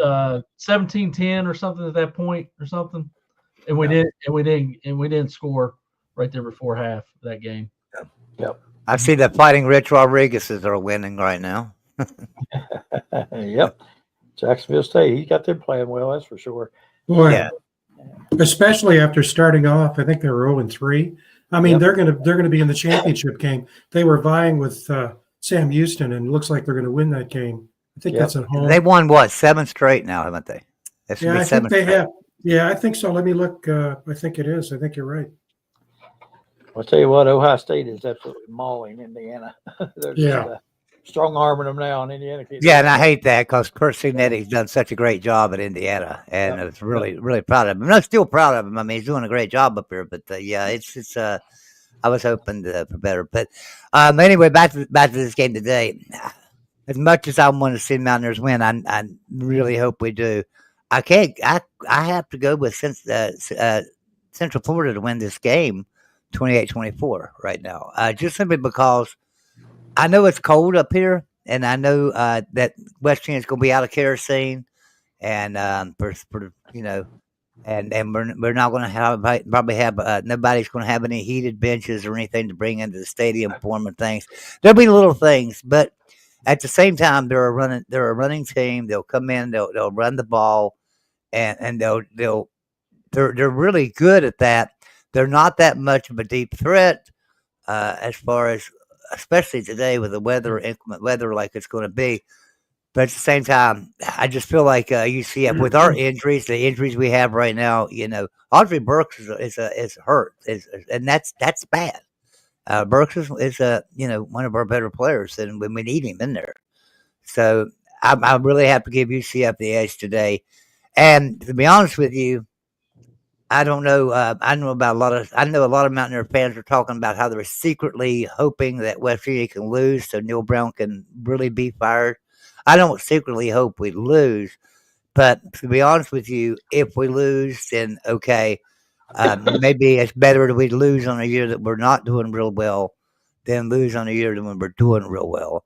17-10 or something at that point or something? And we didn't score right there before half of that game. Yep. I see that Fighting Rich Rodriguez's are winning right now. Yep. Jacksonville State, he got them playing well, that's for sure. Boy, Yeah. especially after starting off, I think they were 0-3. I mean, Yep. they're gonna be in the championship game. They were vying with Sam Houston, and it looks like they're going to win that game. I think Yep. that's at home. They won what, 7 straight now, haven't they? That should Yeah, be I think 7 they straight. have. Yeah, I think so. Let me look. I think it is. I think you're right. I'll tell you what, Ohio State is absolutely mauling Indiana. They're just Yeah. strong arming them now, and Indiana can't. Yeah, and I hate that because Kurt Signetti's done such a great job at Indiana, and I was really, really proud of him. And I'm still proud of him. I mean, he's doing a great job up here. But yeah, it's. I was hoping for better. But anyway, back to this game today. As much as I want to see Mountaineers win, I really hope we do. I can't. I have to go with Central Florida to win this game, 28-24 right now. Just simply because I know it's cold up here, and I know that West Virginia is going to be out of kerosene, and and we're not going to probably have nobody's going to have any heated benches or anything to bring into the stadium for them and things. There'll be little things, but at the same time, they're a running team. They'll come in, they'll run the ball, and they're really good at that. They're not that much of a deep threat as far as, especially today with the weather, inclement weather like it's going to be. But at the same time, I just feel like UCF, with our injuries, the injuries we have right now, Audrey Burks is hurt, and that's bad. Burks is one of our better players, and we need him in there. So I really have to give UCF the edge today. And to be honest with you, I don't know. I know a lot of Mountaineer fans are talking about how they're secretly hoping that West Virginia can lose so Neil Brown can really be fired. I don't secretly hope we lose, but to be honest with you, if we lose, then okay. Maybe it's better that we lose on a year that we're not doing real well than lose on a year when we're doing real well.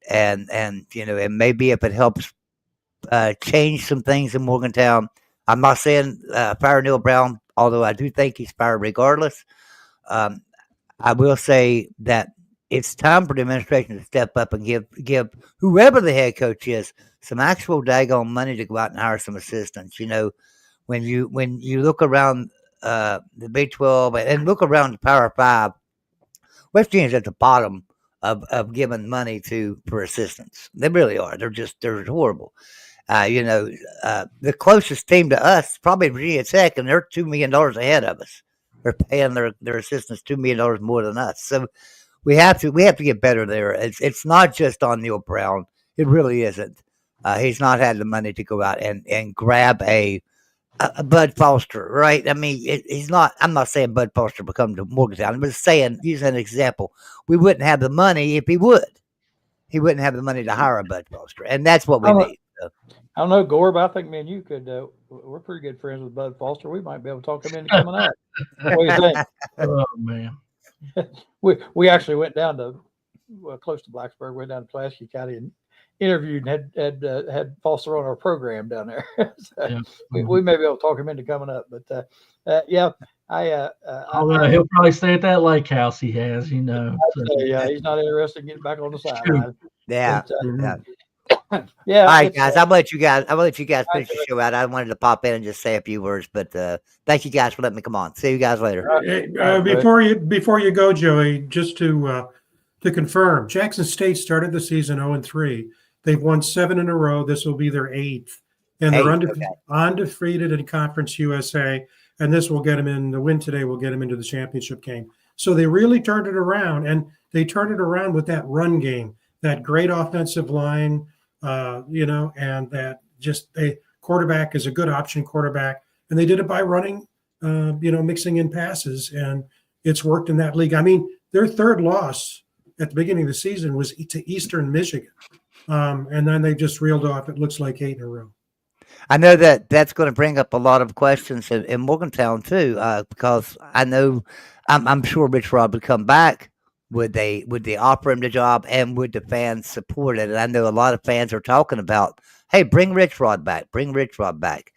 And maybe if it helps change some things in Morgantown, I'm not saying fire Neil Brown, although I do think he's fired regardless. I will say that it's time for the administration to step up and give whoever the head coach is some actual daggone money to go out and hire some assistants. When you look around the Big 12 and look around the Power 5, West Virginia's at the bottom of giving money for assistants. They really are. They're horrible. The closest team to us is probably Virginia Tech, and they're $2 million ahead of us. They're paying their assistants $2 million more than us. So we have to get better there. It's not just on Neil Brown. It really isn't. He's not had the money to go out and grab a Bud Foster, right? I mean, he's not. I'm not saying Bud Foster will come to Morgantown. I'm just saying, using an example, we wouldn't have the money if he would. He wouldn't have the money to hire a Bud Foster, and that's what we need. So. I don't know, Gorb. I think me and you could. We're pretty good friends with Bud Foster. We might be able to talk him into coming out. What do you think? Oh man, we actually went down to close to Blacksburg. Went down to Pulaski County and interviewed and had Foster on our program down there. So yeah. we may be able to talk him into coming up. But yeah, he'll probably stay at that lake house he has. So. Yeah, he's not interested in getting back on the sideline. Yeah. But, Yeah. All right, it's, guys. I'll let you guys finish the show out. I wanted to pop in and just say a few words, but thank you guys for letting me come on. See you guys later. Before you go, Joey, just to confirm, Jackson State started the season 0-3. They've won 7 in a row. This will be their 8th, and they're undefeated in Conference USA. And this will get them in. The win today will get them into the championship game. So they really turned it around, and they turned it around with that run game, that great offensive line, and that quarterback is a good option quarterback, and they did it by running, mixing in passes, and it's worked in that league. I mean, their third loss at the beginning of the season was to Eastern Michigan, and then they just reeled off, it looks like 8 in a row. I know that's going to bring up a lot of questions in Morgantown too, because I know I'm sure Rich Rod would come back. Would they offer him the job, and would the fans support it? And I know a lot of fans are talking about, hey, bring Rich Rod back. Bring Rich Rod back.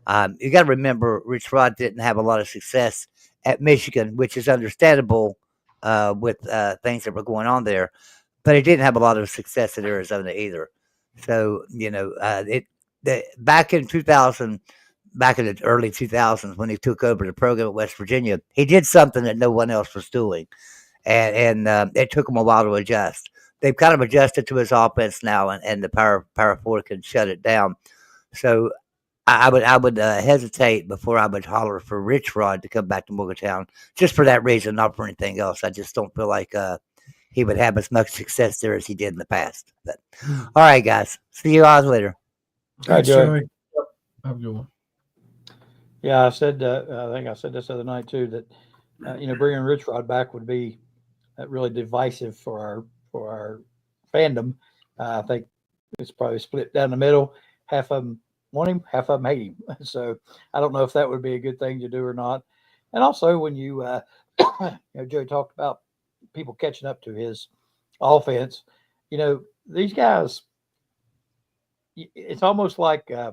You got to remember, Rich Rod didn't have a lot of success at Michigan, which is understandable with things that were going on there, but he didn't have a lot of success at Arizona either. So back in 2000, back in the early 2000s, when he took over the program at West Virginia, he did something that no one else was doing, and it took him a while to adjust. They've kind of adjusted to his offense now, and the power forward can shut it down. So I would hesitate before I would holler for Rich Rod to come back to Morgantown, just for that reason, not for anything else. I just don't feel like he would have as much success there as he did in the past. But all right, guys, see you guys later. Thanks, Joey. Have a good one. Yeah, I said. I think I said this the other night too. That bringing Rich Rod back would be really divisive for our fandom. I think it's probably split down the middle. Half of them want him, half of them hate him. So I don't know if that would be a good thing to do or not. And also, when Joey talked about people catching up to his offense, these guys. It's almost like I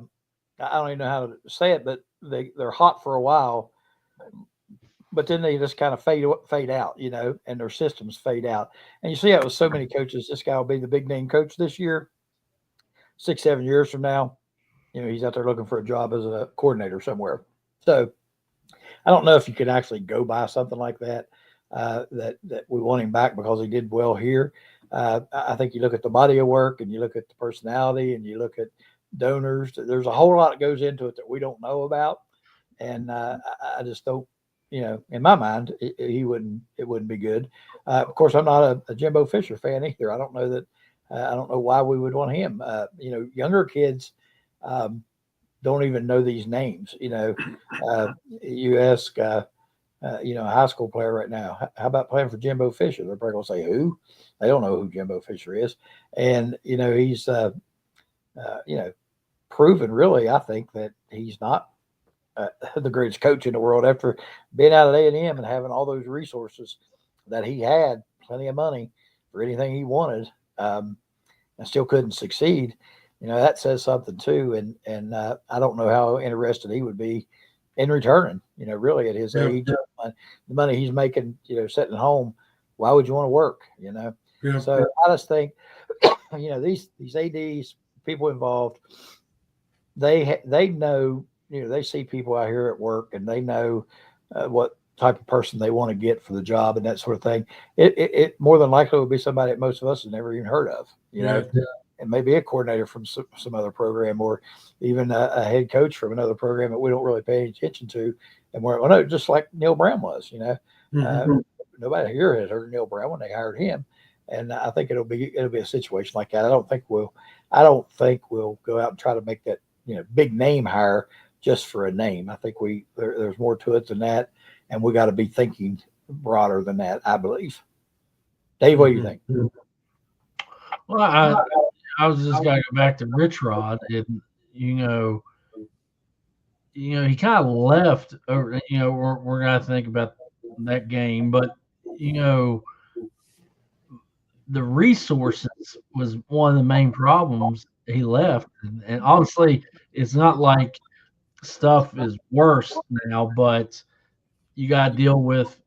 don't even know how to say it, but they're hot for a while, but then they just kind of fade out, and their systems fade out. And you see that with so many coaches. This guy will be the big name coach this year. 6-7 years from now, he's out there looking for a job as a coordinator somewhere. So I don't know if you could actually go by something like that. That we want him back because he did well here. I think you look at the body of work, and you look at the personality, and you look at donors. There's a whole lot that goes into it that we don't know about, and I just don't. In my mind, it wouldn't be good. Of course, I'm not a Jimbo Fisher fan either. I don't know that. I don't know why we would want him. Younger kids don't even know these names. You ask. A high school player right now, how about playing for Jimbo Fisher? They're probably going to say, who? They don't know who Jimbo Fisher is. And, he's, proven really, I think, that he's not the greatest coach in the world after being out at A&M and having all those resources that he had, plenty of money for anything he wanted, and still couldn't succeed. That says something too. And I don't know how interested he would be in returning, really at his age, the money he's making, sitting at home, why would you want to work, So I just think, these ADs, people involved, they know, they see people out here at work, and they know what type of person they want to get for the job and that sort of thing. It more than likely will be somebody that most of us have never even heard of, and maybe a coordinator from some other program, or even a head coach from another program that we don't really pay attention to. And just like Neil Brown was, nobody here had heard of Neil Brown when they hired him. And I think it'll be a situation like that. I don't think we'll go out and try to make that, big name hire just for a name. I think there's more to it than that. And we got to be thinking broader than that, I believe. Dave, what do you think? Well, I was just going to go back to Rich Rod, and he kind of left. We're going to think about that game, but the resources was one of the main problems he left, and honestly, it's not like stuff is worse now, but you got to deal with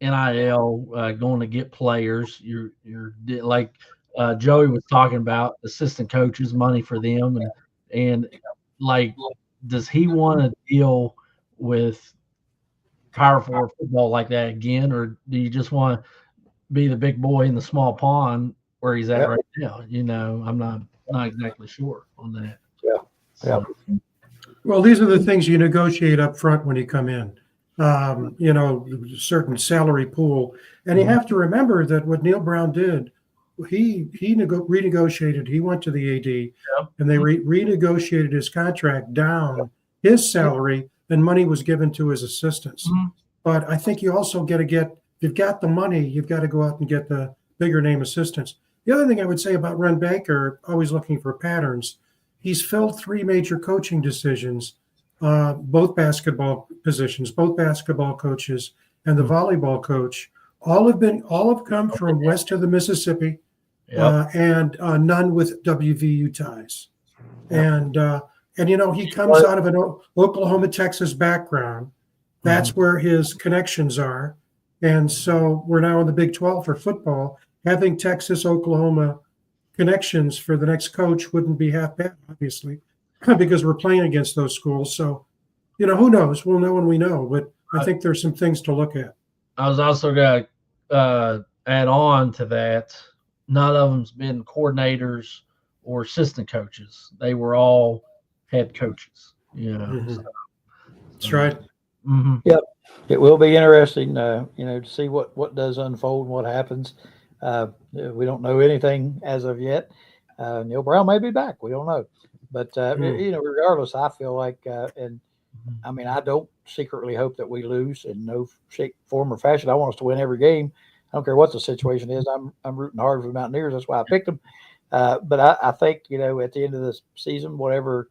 NIL, going to get players. You're like Joey was talking about assistant coaches, money for them, and like, does he want to deal with Power Four football like that again, or do you just want to be the big boy in the small pond where he's at right now? I'm not exactly sure on that. Yeah. So, Well, these are the things you negotiate up front when you come in. Certain salary pool, and you have to remember that what Neil Brown did, he renegotiated. He went to the AD, and they renegotiated his contract down, his salary, and money was given to his assistants. But I think you also you've got the money, you've got to go out and get the bigger name assistants. The other thing I would say about Ren Baker, always looking for patterns, he's filled 3 major coaching decisions, both basketball positions, both basketball coaches and the volleyball coach. All have come from west of the Mississippi, and none with WVU ties. And he comes out of an Oklahoma, Texas background. That's where his connections are. And so we're now in the Big 12 for football. Having Texas, Oklahoma connections for the next coach wouldn't be half bad, obviously, because we're playing against those schools. So, who knows? We'll know when we know. But I think there's some things to look at. I was also going to add on to that. None of them's been coordinators or assistant coaches. They were all head coaches. That's right. Yep. It will be interesting, to see what does unfold and what happens. We don't know anything as of yet. Neil Brown may be back. We don't know. But, regardless, I feel like, I don't secretly hope that we lose in no shape, form, or fashion. I want us to win every game. I don't care what the situation is. I'm rooting hard for the Mountaineers. That's why I picked them. But I think, at the end of this season, whatever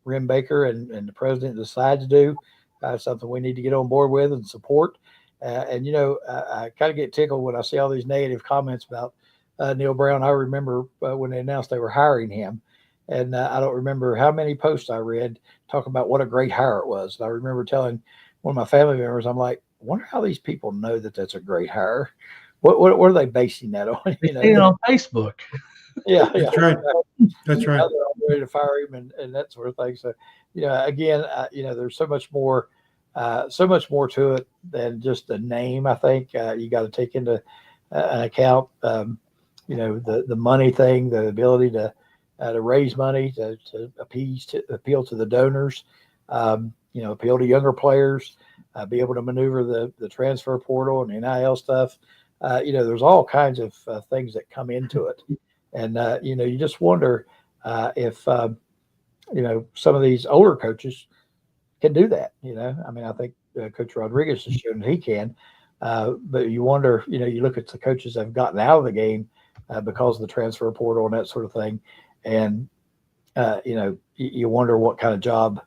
Ren Baker and the president decide to do, something we need to get on board with and support. I kind of get tickled when I see all these negative comments about Neil Brown. I remember when they announced they were hiring him, and I don't remember how many posts I read talking about what a great hire it was. And I remember telling one of my family members, I'm like, I wonder how these people know that that's a great hire. What are they basing that on? On Facebook. Yeah, that's right. That's right. I'm ready to fire him and that sort of thing. So, again, there's so much more to it than just the name. I think you got to take into an account, the money thing, the ability to raise money, to appeal to the donors, appeal to younger players, be able to maneuver the transfer portal and the NIL stuff. There's all kinds of things that come into it. And, you just wonder if, some of these older coaches can do that. I think Coach Rodriguez has shown that he can. But you wonder, you look at the coaches that have gotten out of the game because of the transfer portal and that sort of thing. And, you wonder what kind of job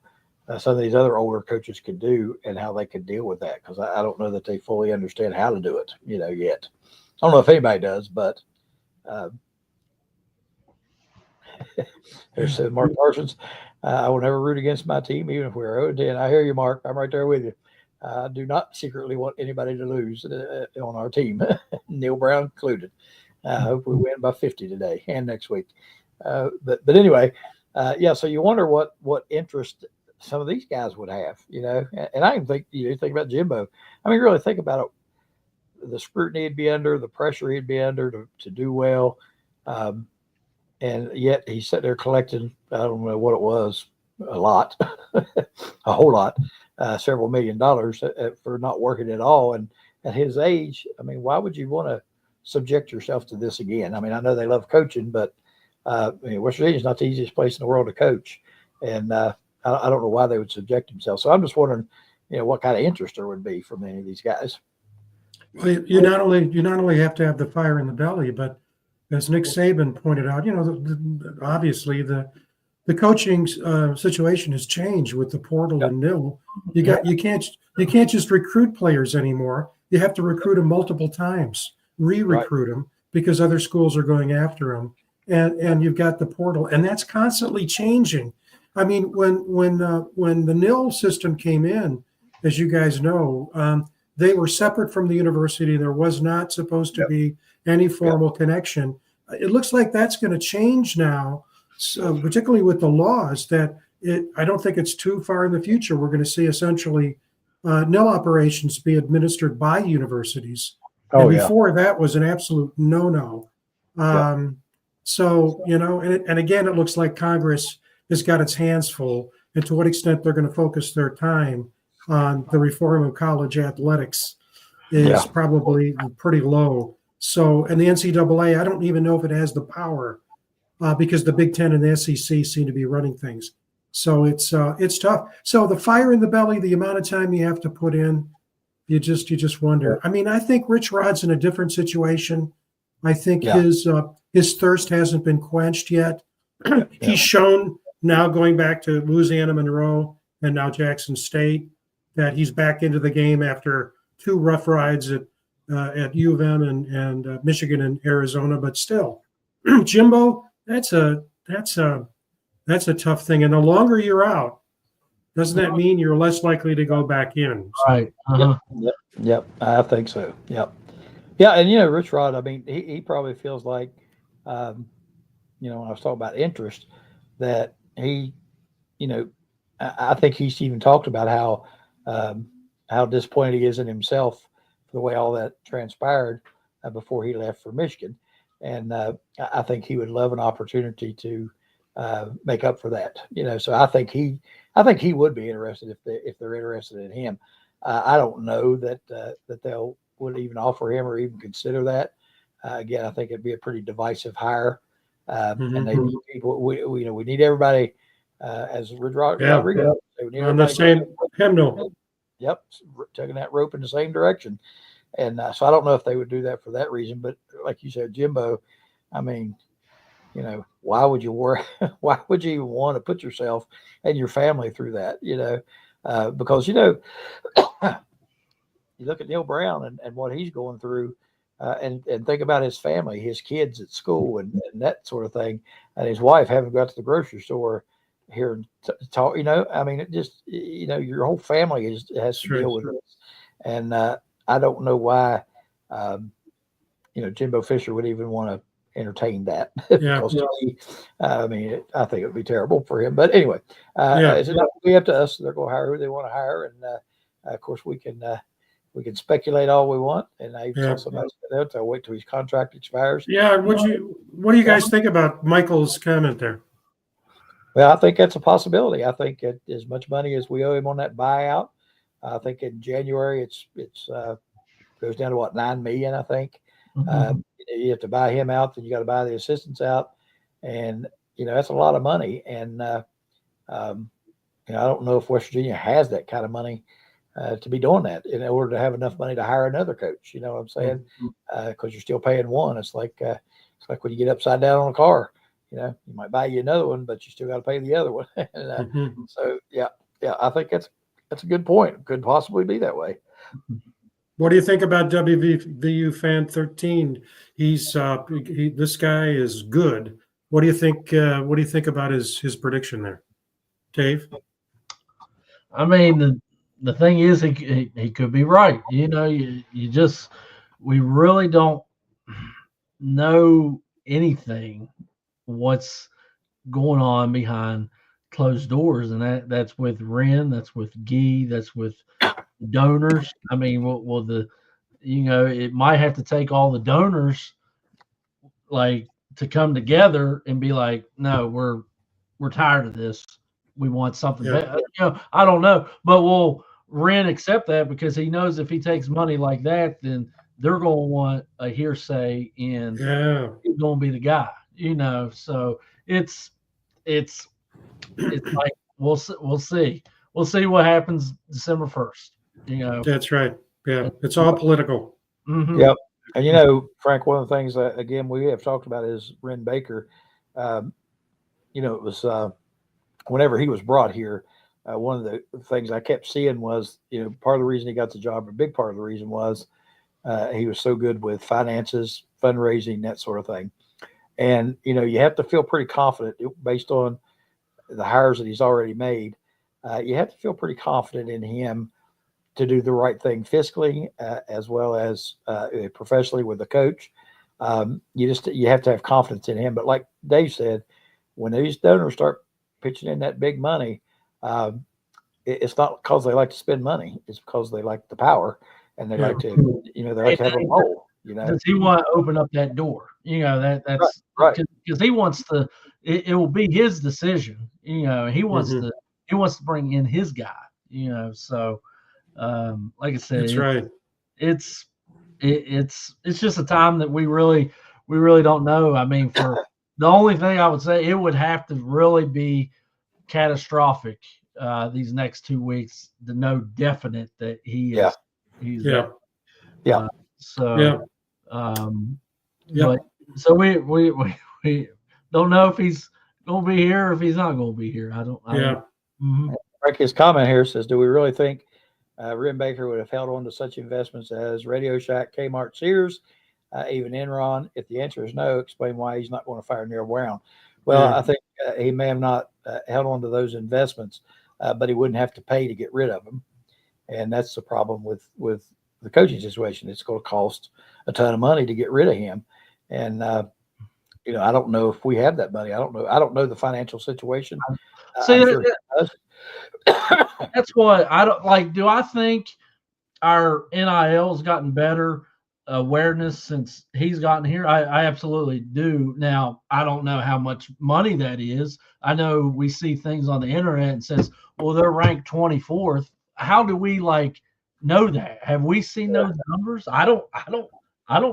some of these other older coaches could do and how they could deal with that. Because I don't know that they fully understand how to do it, yet. I don't know if anybody does, but there's Mark Parsons. I will never root against my team, even if we're 0-10. I hear you, Mark. I'm right there with you. I do not secretly want anybody to lose on our team, Neil Brown included. I hope we win by 50 today and next week. But anyway, so you wonder what interest some of these guys would have, and I even think, think about Jimbo. Really think about it, the scrutiny he'd be under, the pressure he'd be under to do well. And yet he sat there collecting, I don't know what it was, a lot, a whole lot, several $1 million for not working at all. And at his age, why would you want to subject yourself to this again? I know they love coaching, but West Virginia is not the easiest place in the world to coach. And I don't know why they would subject themselves. So I'm just wondering, what kind of interest there would be from any of these guys. Well, you not only have to have the fire in the belly, but as Nick Saban pointed out, obviously the coaching situation has changed with the portal and NIL. You can't just recruit players anymore. You have to recruit them multiple times, re-recruit them because other schools are going after them, and you've got the portal, and that's constantly changing. When the NIL system came in, as you guys know, they were separate from the university. There was not supposed to be any formal connection. it looks like that's going to change now, so particularly with the laws that I don't think it's too far in the future. We're going to see essentially nil operations be administered by universities. Oh, And yeah. before that was an absolute no-no. So, and again, it looks like Congress has got its hands full, and to what extent they're going to focus their time on the reform of college athletics is probably pretty low. So, and the NCAA, I don't even know if it has the power because the Big Ten and the SEC seem to be running things. So it's tough. So the fire in the belly, the amount of time you have to put in, you just wonder. I mean, I think Rich Rod's in a different situation. I think his thirst hasn't been quenched yet. He's shown now, going back to Louisiana Monroe and now Jackson State, that he's back into the game after 2 rough rides at U of M and Michigan and Arizona. But still, Jimbo, that's a tough thing. And the longer you're out, doesn't that mean you're less likely to go back in? So, Right. Yep. I think so. Yep. Yeah. And, Rich Rod, I mean, he probably feels like, when I was talking about interest, that he, I think he's even talked about how disappointed he is in himself for the way all that transpired before he left for Michigan. And I think he would love an opportunity to make up for that. So I think he would be interested if they're interested in him. I don't know that they'll would even offer him or even consider that. Again, I think it'd be a pretty divisive hire. And they need people. We need everybody as Rodriguez. We need on the same hymnal. Yep, taking that rope in the same direction. And so I don't know if they would do that for that reason. But like you said, Jimbo, I mean, why would you worry? Why would you even want to put yourself and your family through that? Because you look at Neil Brown and what he's going through, and think about his family, his kids at school, and that sort of thing, and his wife having to go out to the grocery store here and talk. I mean, it just your whole family has to deal with this, and I don't know why, Jimbo Fisher would even want to entertain that. Because I mean, I think it would be terrible for him. But anyway, it's not be up to us. They're going to hire who they want to hire, and of course we can speculate all we want. And I tell somebody to wait till his contract expires. Yeah, what do you guys think about Michael's comment there? Well, I think that's a possibility. I think as much money as we owe him on that buyout, I think in January it's goes down to what, $9 million, I think. You have to buy him out, then you got to buy the assistants out, and that's a lot of money. And I don't know if West Virginia has that kind of money to be doing that in order to have enough money to hire another coach. You know what I'm saying? Because you're still paying one. It's like when you get upside down on a car. You might buy you another one, but you still got to pay the other one. And, so I think that's a good point. It could possibly be that way. What do you think about WVU fan 13? This guy is good. What do you think? What do you think about his prediction there, Dave? I mean, the thing is, he could be right. We really don't know anything what's going on behind closed doors, and that's with Wren, that's with Gee, that's with donors. I mean, it might have to take all the donors to come together and be like, no, we're tired of this. We want something better. I don't know, but will Wren accept that? Because he knows if he takes money like that, then they're going to want a hearsay, and he's going to be the guy. So it's like we'll see what happens December 1st. That's right. Yeah, it's all political. Yep. And Frank, one of the things that again we have talked about is Wren Baker. It was whenever he was brought here, one of the things I kept seeing was part of the reason he got the job, a big part of the reason was he was so good with finances, fundraising, that sort of thing. And you have to feel pretty confident based on the hires that he's already made. You have to feel pretty confident in him to do the right thing fiscally as well as professionally with the coach. You have to have confidence in him. But like Dave said, when these donors start pitching in that big money, it's not because they like to spend money. It's because they like the power and they like to, they like to have a role. Does he want to open up that door? That's right. Because he wants to. It will be his decision. He wants Mhm. to. He wants to bring in his guy. So like I said, That's right. It's just a time that we really don't know. I mean, for the only thing I would say, it would have to really be catastrophic these next 2 weeks to know definite that he's Yeah. there. So Yeah. Yeah. but so we don't know if he's gonna be here or if he's not gonna be here. I don't Yeah. Mhm. Frank, his comment here says, do we really think Rim Baker would have held on to such investments as Radio Shack, Kmart, Sears, even Enron? If the answer is no, explain why he's not going to fire Neil Brown. Well, Yeah. I think he may have not held on to those investments, but he wouldn't have to pay to get rid of them. And that's the problem with the coaching situation. It's going to cost a ton of money to get rid of him. And, I don't know if we have that money. I don't know the financial situation. See, I'm sure he does. that's what I don't like. Do I think our NIL's gotten better awareness since he's gotten here? I absolutely do. Now, I don't know how much money that is. I know we see things on the internet and says, well, they're ranked 24th. How do we know that? Have we seen those numbers? I don't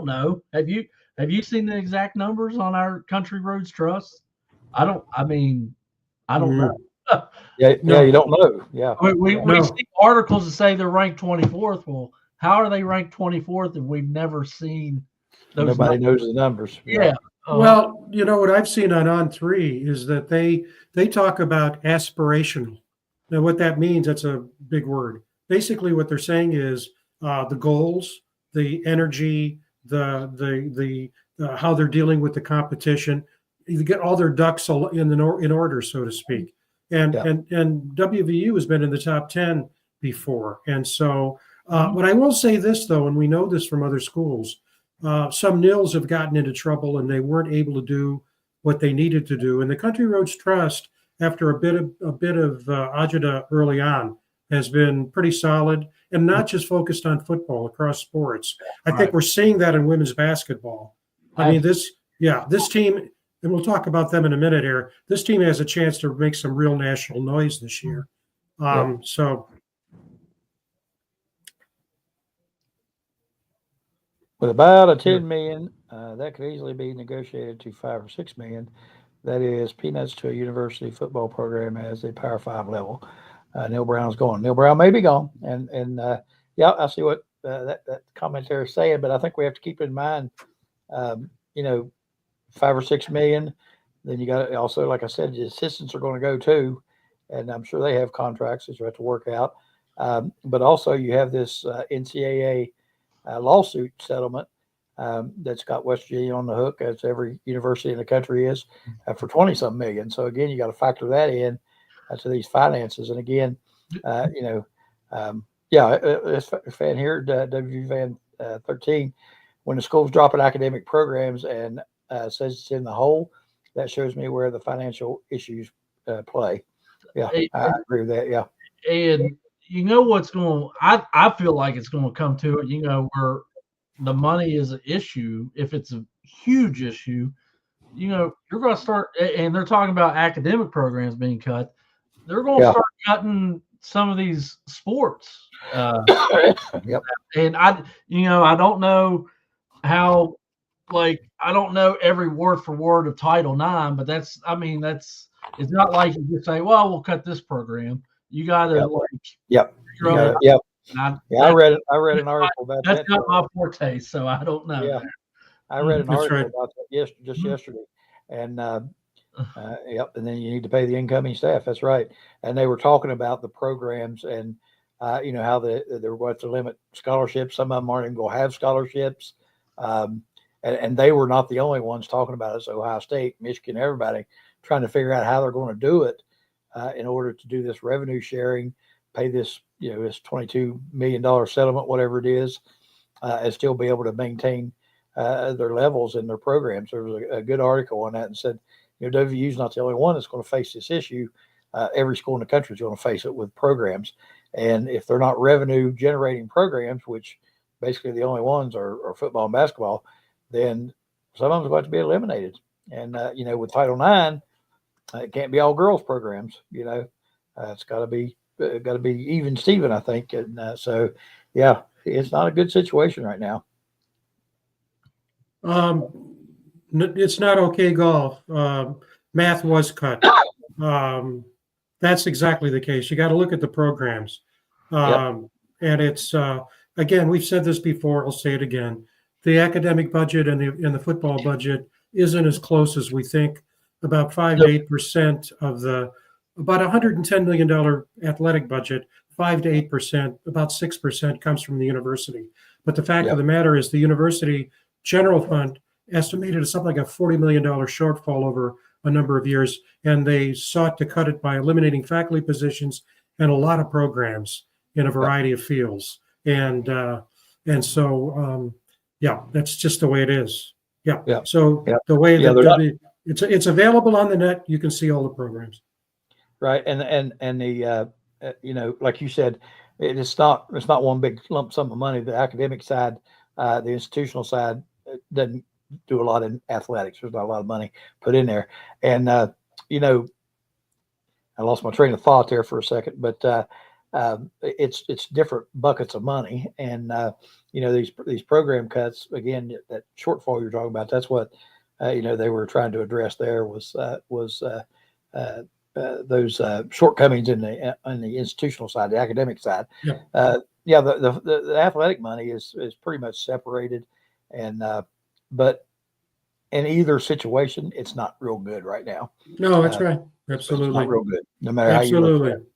know. Have you seen the exact numbers on our Country Roads Trust? I don't know. Yeah, No. you don't know. Yeah. We No. see articles that say they're ranked 24th. Well, how are they ranked 24th if we've never seen those Nobody numbers? knows the numbers. Yeah. Well, what I've seen on 3 is that they talk about aspirational. Now, what that means, that's a big word. Basically, what they're saying is the goals, the energy, the how they're dealing with the competition. You get all their ducks in order, so to speak. And Yeah. and WVU has been in the top 10 before. And so, but I will say this though, and we know this from other schools. Some NILs have gotten into trouble and they weren't able to do what they needed to do. And the Country Roads Trust, after a bit of agita early on, has been pretty solid and not just focused on football, across sports. I think we're seeing that in women's basketball. I mean, this team, and we'll talk about them in a minute here. This team has a chance to make some real national noise this year. So. With about a 10 million, that could easily be negotiated to 5 or 6 million. That is peanuts to a university football program as a Power 5 level. Neil Brown's going. Neil Brown may be gone, and I see what that commentary is saying, but I think we have to keep in mind, 5 or 6 million. Then you got also, like I said, the assistants are going to go too, and I'm sure they have contracts that you have to work out. But also you have this NCAA lawsuit settlement that's got West Virginia on the hook, as every university in the country is, for 20-some million. So again, you got to factor that in to these finances. And again, this fan here, WV Fan 13, when the school's dropping academic programs and says it's in the hole, that shows me where the financial issues play. Yeah, I agree with that. Yeah. And what's going, I feel like it's going to come to it, where the money is an issue. If it's a huge issue, you're going to start, and they're talking about academic programs being cut. They're going to start cutting some of these sports. Yep. And I don't know how, I don't know every word for word of Title IX, but it's not like you just say, well, we'll cut this program. You got to Yep. I read an article about that. That's not my forte, so I don't know. Yeah, I read an That's article right. about that just yesterday, and and then you need to pay the incoming staff. That's right. And they were talking about the programs and how they're going to limit scholarships. Some of them aren't even going to have scholarships, and they were not the only ones talking about it. So Ohio State, Michigan, everybody trying to figure out how they're going to do it in order to do this revenue sharing, pay this this $22 million settlement, whatever it is, and still be able to maintain their levels and their programs. There was a good article on that and said, WVU is not the only one that's going to face this issue. Every school in the country is going to face it with programs. And if they're not revenue generating programs, which basically the only ones are football and basketball, then some of them are going to be eliminated. And, with Title IX, it can't be all girls programs, it's got to be even Steven, I think. And so, yeah, it's not a good situation right now. It's not okay golf. Math was cut. That's exactly the case. You got to look at the programs. And it's, again, we've said this before, I'll say it again. The academic budget and the football budget isn't as close as we think. About 5 to 8% of the about $110 million athletic budget, 5 to 8%, about 6% comes from the university. But the fact of the matter is the university general fund estimated something like a $40 million shortfall over a number of years, and they sought to cut it by eliminating faculty positions and a lot of programs in a variety of fields. And so, that's just the way it is. So the way that it's available on the net, you can see all the programs. Right, and the like you said, it's not one big lump sum of money. The academic side, the institutional side doesn't do a lot in athletics. There's not a lot of money put in there, and I lost my train of thought there for a second, but it's different buckets of money, and these program cuts, again, that shortfall you're talking about, that's what they were trying to address. There was those shortcomings in the institutional side, the academic side. The athletic money is pretty much separated, and but in either situation, it's not real good right now. No, that's right. Absolutely, it's not real good. No matter how you look at it.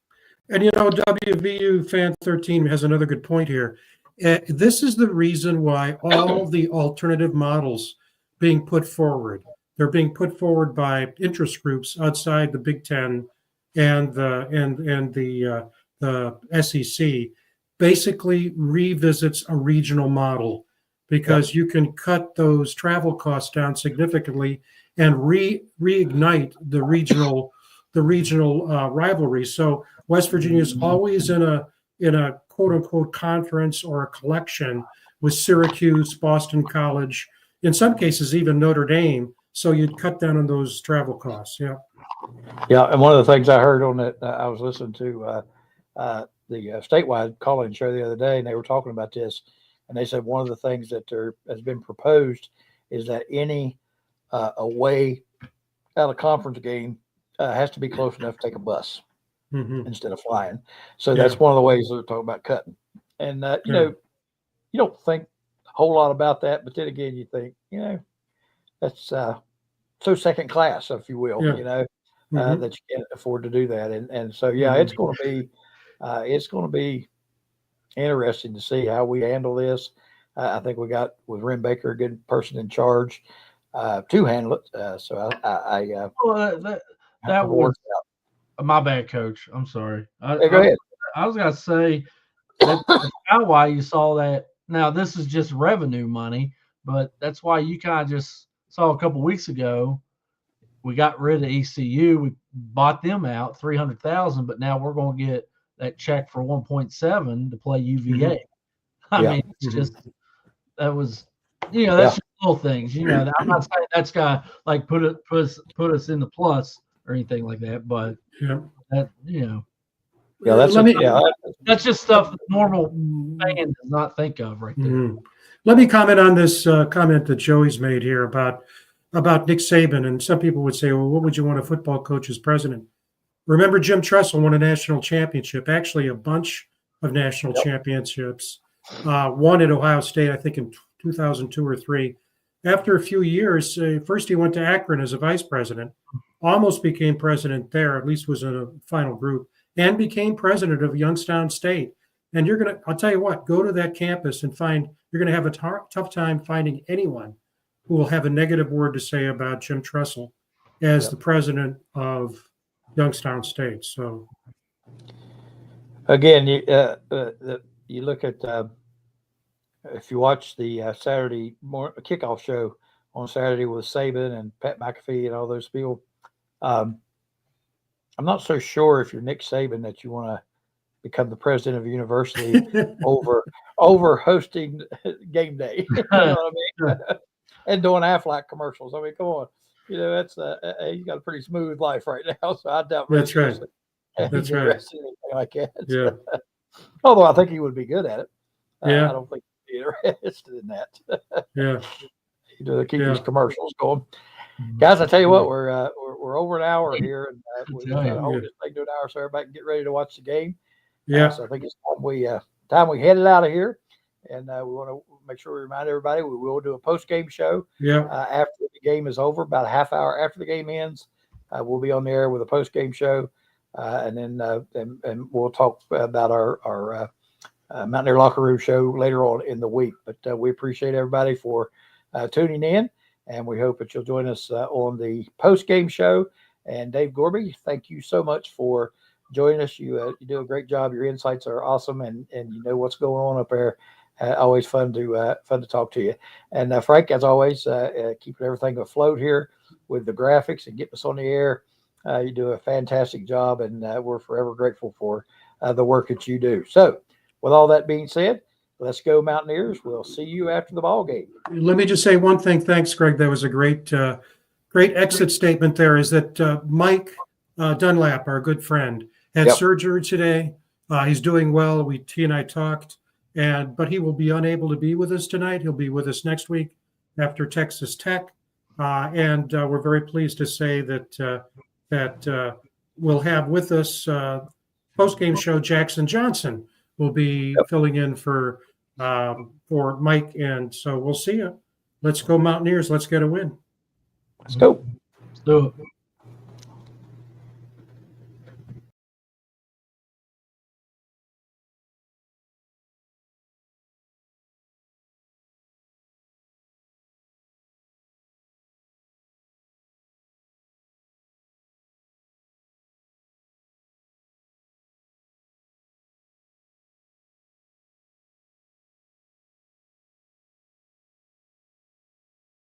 And WVU Fan 13 has another good point here. This is the reason why all the alternative models being put forward. They're being put forward by interest groups outside the Big Ten and the SEC. Basically, revisits a regional model because you can cut those travel costs down significantly and reignite the regional rivalry. So West Virginia is always in a quote unquote conference or a collection with Syracuse, Boston College, in some cases even Notre Dame. So you'd cut down on those travel costs. Yeah. And one of the things I heard on that, I was listening to the statewide call-in show the other day, and they were talking about this, and they said one of the things that has been proposed is that any away out of conference game has to be close enough to take a bus instead of flying. So that's one of the ways they're talking about cutting. And you don't think a whole lot about that, but then again, you think that's so second class, if you will, that you can't afford to do that. And so it's going to be interesting to see how we handle this. I think we got with Ren Baker a good person in charge to handle it. So that was my bad, Coach. I'm sorry. Go ahead. I was gonna say that's why you saw that. Now this is just revenue money, but that's why you kind of just saw a couple weeks ago we got rid of ECU. We bought them out $300,000, but now we're going to get that check for 1.7 to play UVA. I mean, it's just that was that's just little things. I'm not saying that's got like put us in the plus or anything like that, but that that's just stuff that normal fan does not think of right there. Let me comment on this comment that Joey's made here about Nick Saban, and some people would say, well, what would you want a football coach as president? Remember, Jim Tressel won a national championship, actually a bunch of national championships, one at Ohio State, I think in 2002 or 3. After a few years, first he went to Akron as a vice president, almost became president there, at least was in a final group, and became president of Youngstown State. And I'll tell you what, go to that campus and you're going to have a tough time finding anyone who will have a negative word to say about Jim Tressel as the president of Youngstown State. So, again, you look at if you watch the Saturday kickoff show on Saturday with Saban and Pat McAfee and all those people, I'm not so sure if you're Nick Saban that you want to become the president of a university over hosting game day. You know what I mean? And doing Aflac commercials. I mean, come on. You know, that's he's got a pretty smooth life right now. So I doubt That's right. That's right. anything like that. Yeah. Although I think he would be good at it. Yeah. I don't think he'd be interested in that. Yeah. To keep Yeah. these commercials going. Guys, I tell you what, we're over an hour here, and we're tell going you. to hold this thing to an hour so everybody can get ready to watch the game. Yeah. So I think it's time we headed out of here, and we want to make sure we remind everybody we will do a post-game show Yeah. after the game is over, about a half hour after the game ends. We'll be on the air with a post-game show, and then and we'll talk about our Mountaineer Locker Room show later on in the week. But we appreciate everybody for tuning in, and we hope that you'll join us on the post-game show. And Dave Gorby, thank you so much for joining us. You do a great job. Your insights are awesome, and you know what's going on up there. Always fun to talk to you. And Frank, as always, keeping everything afloat here with the graphics and getting us on the air. You do a fantastic job, and we're forever grateful for the work that you do. So, with all that being said, let's go Mountaineers. We'll see you after the ball game. Let me just say one thing. Thanks, Greg. That was a great exit statement there, is that Mike Dunlap, our good friend, had surgery today. He's doing well. He and I talked, but he will be unable to be with us tonight. He'll be with us next week after Texas Tech. And we're very pleased to say that we'll have with us post-game show Jackson Johnson will be filling in for Mike. And so we'll see you. Let's go Mountaineers. Let's get a win. Let's go. Let's do it.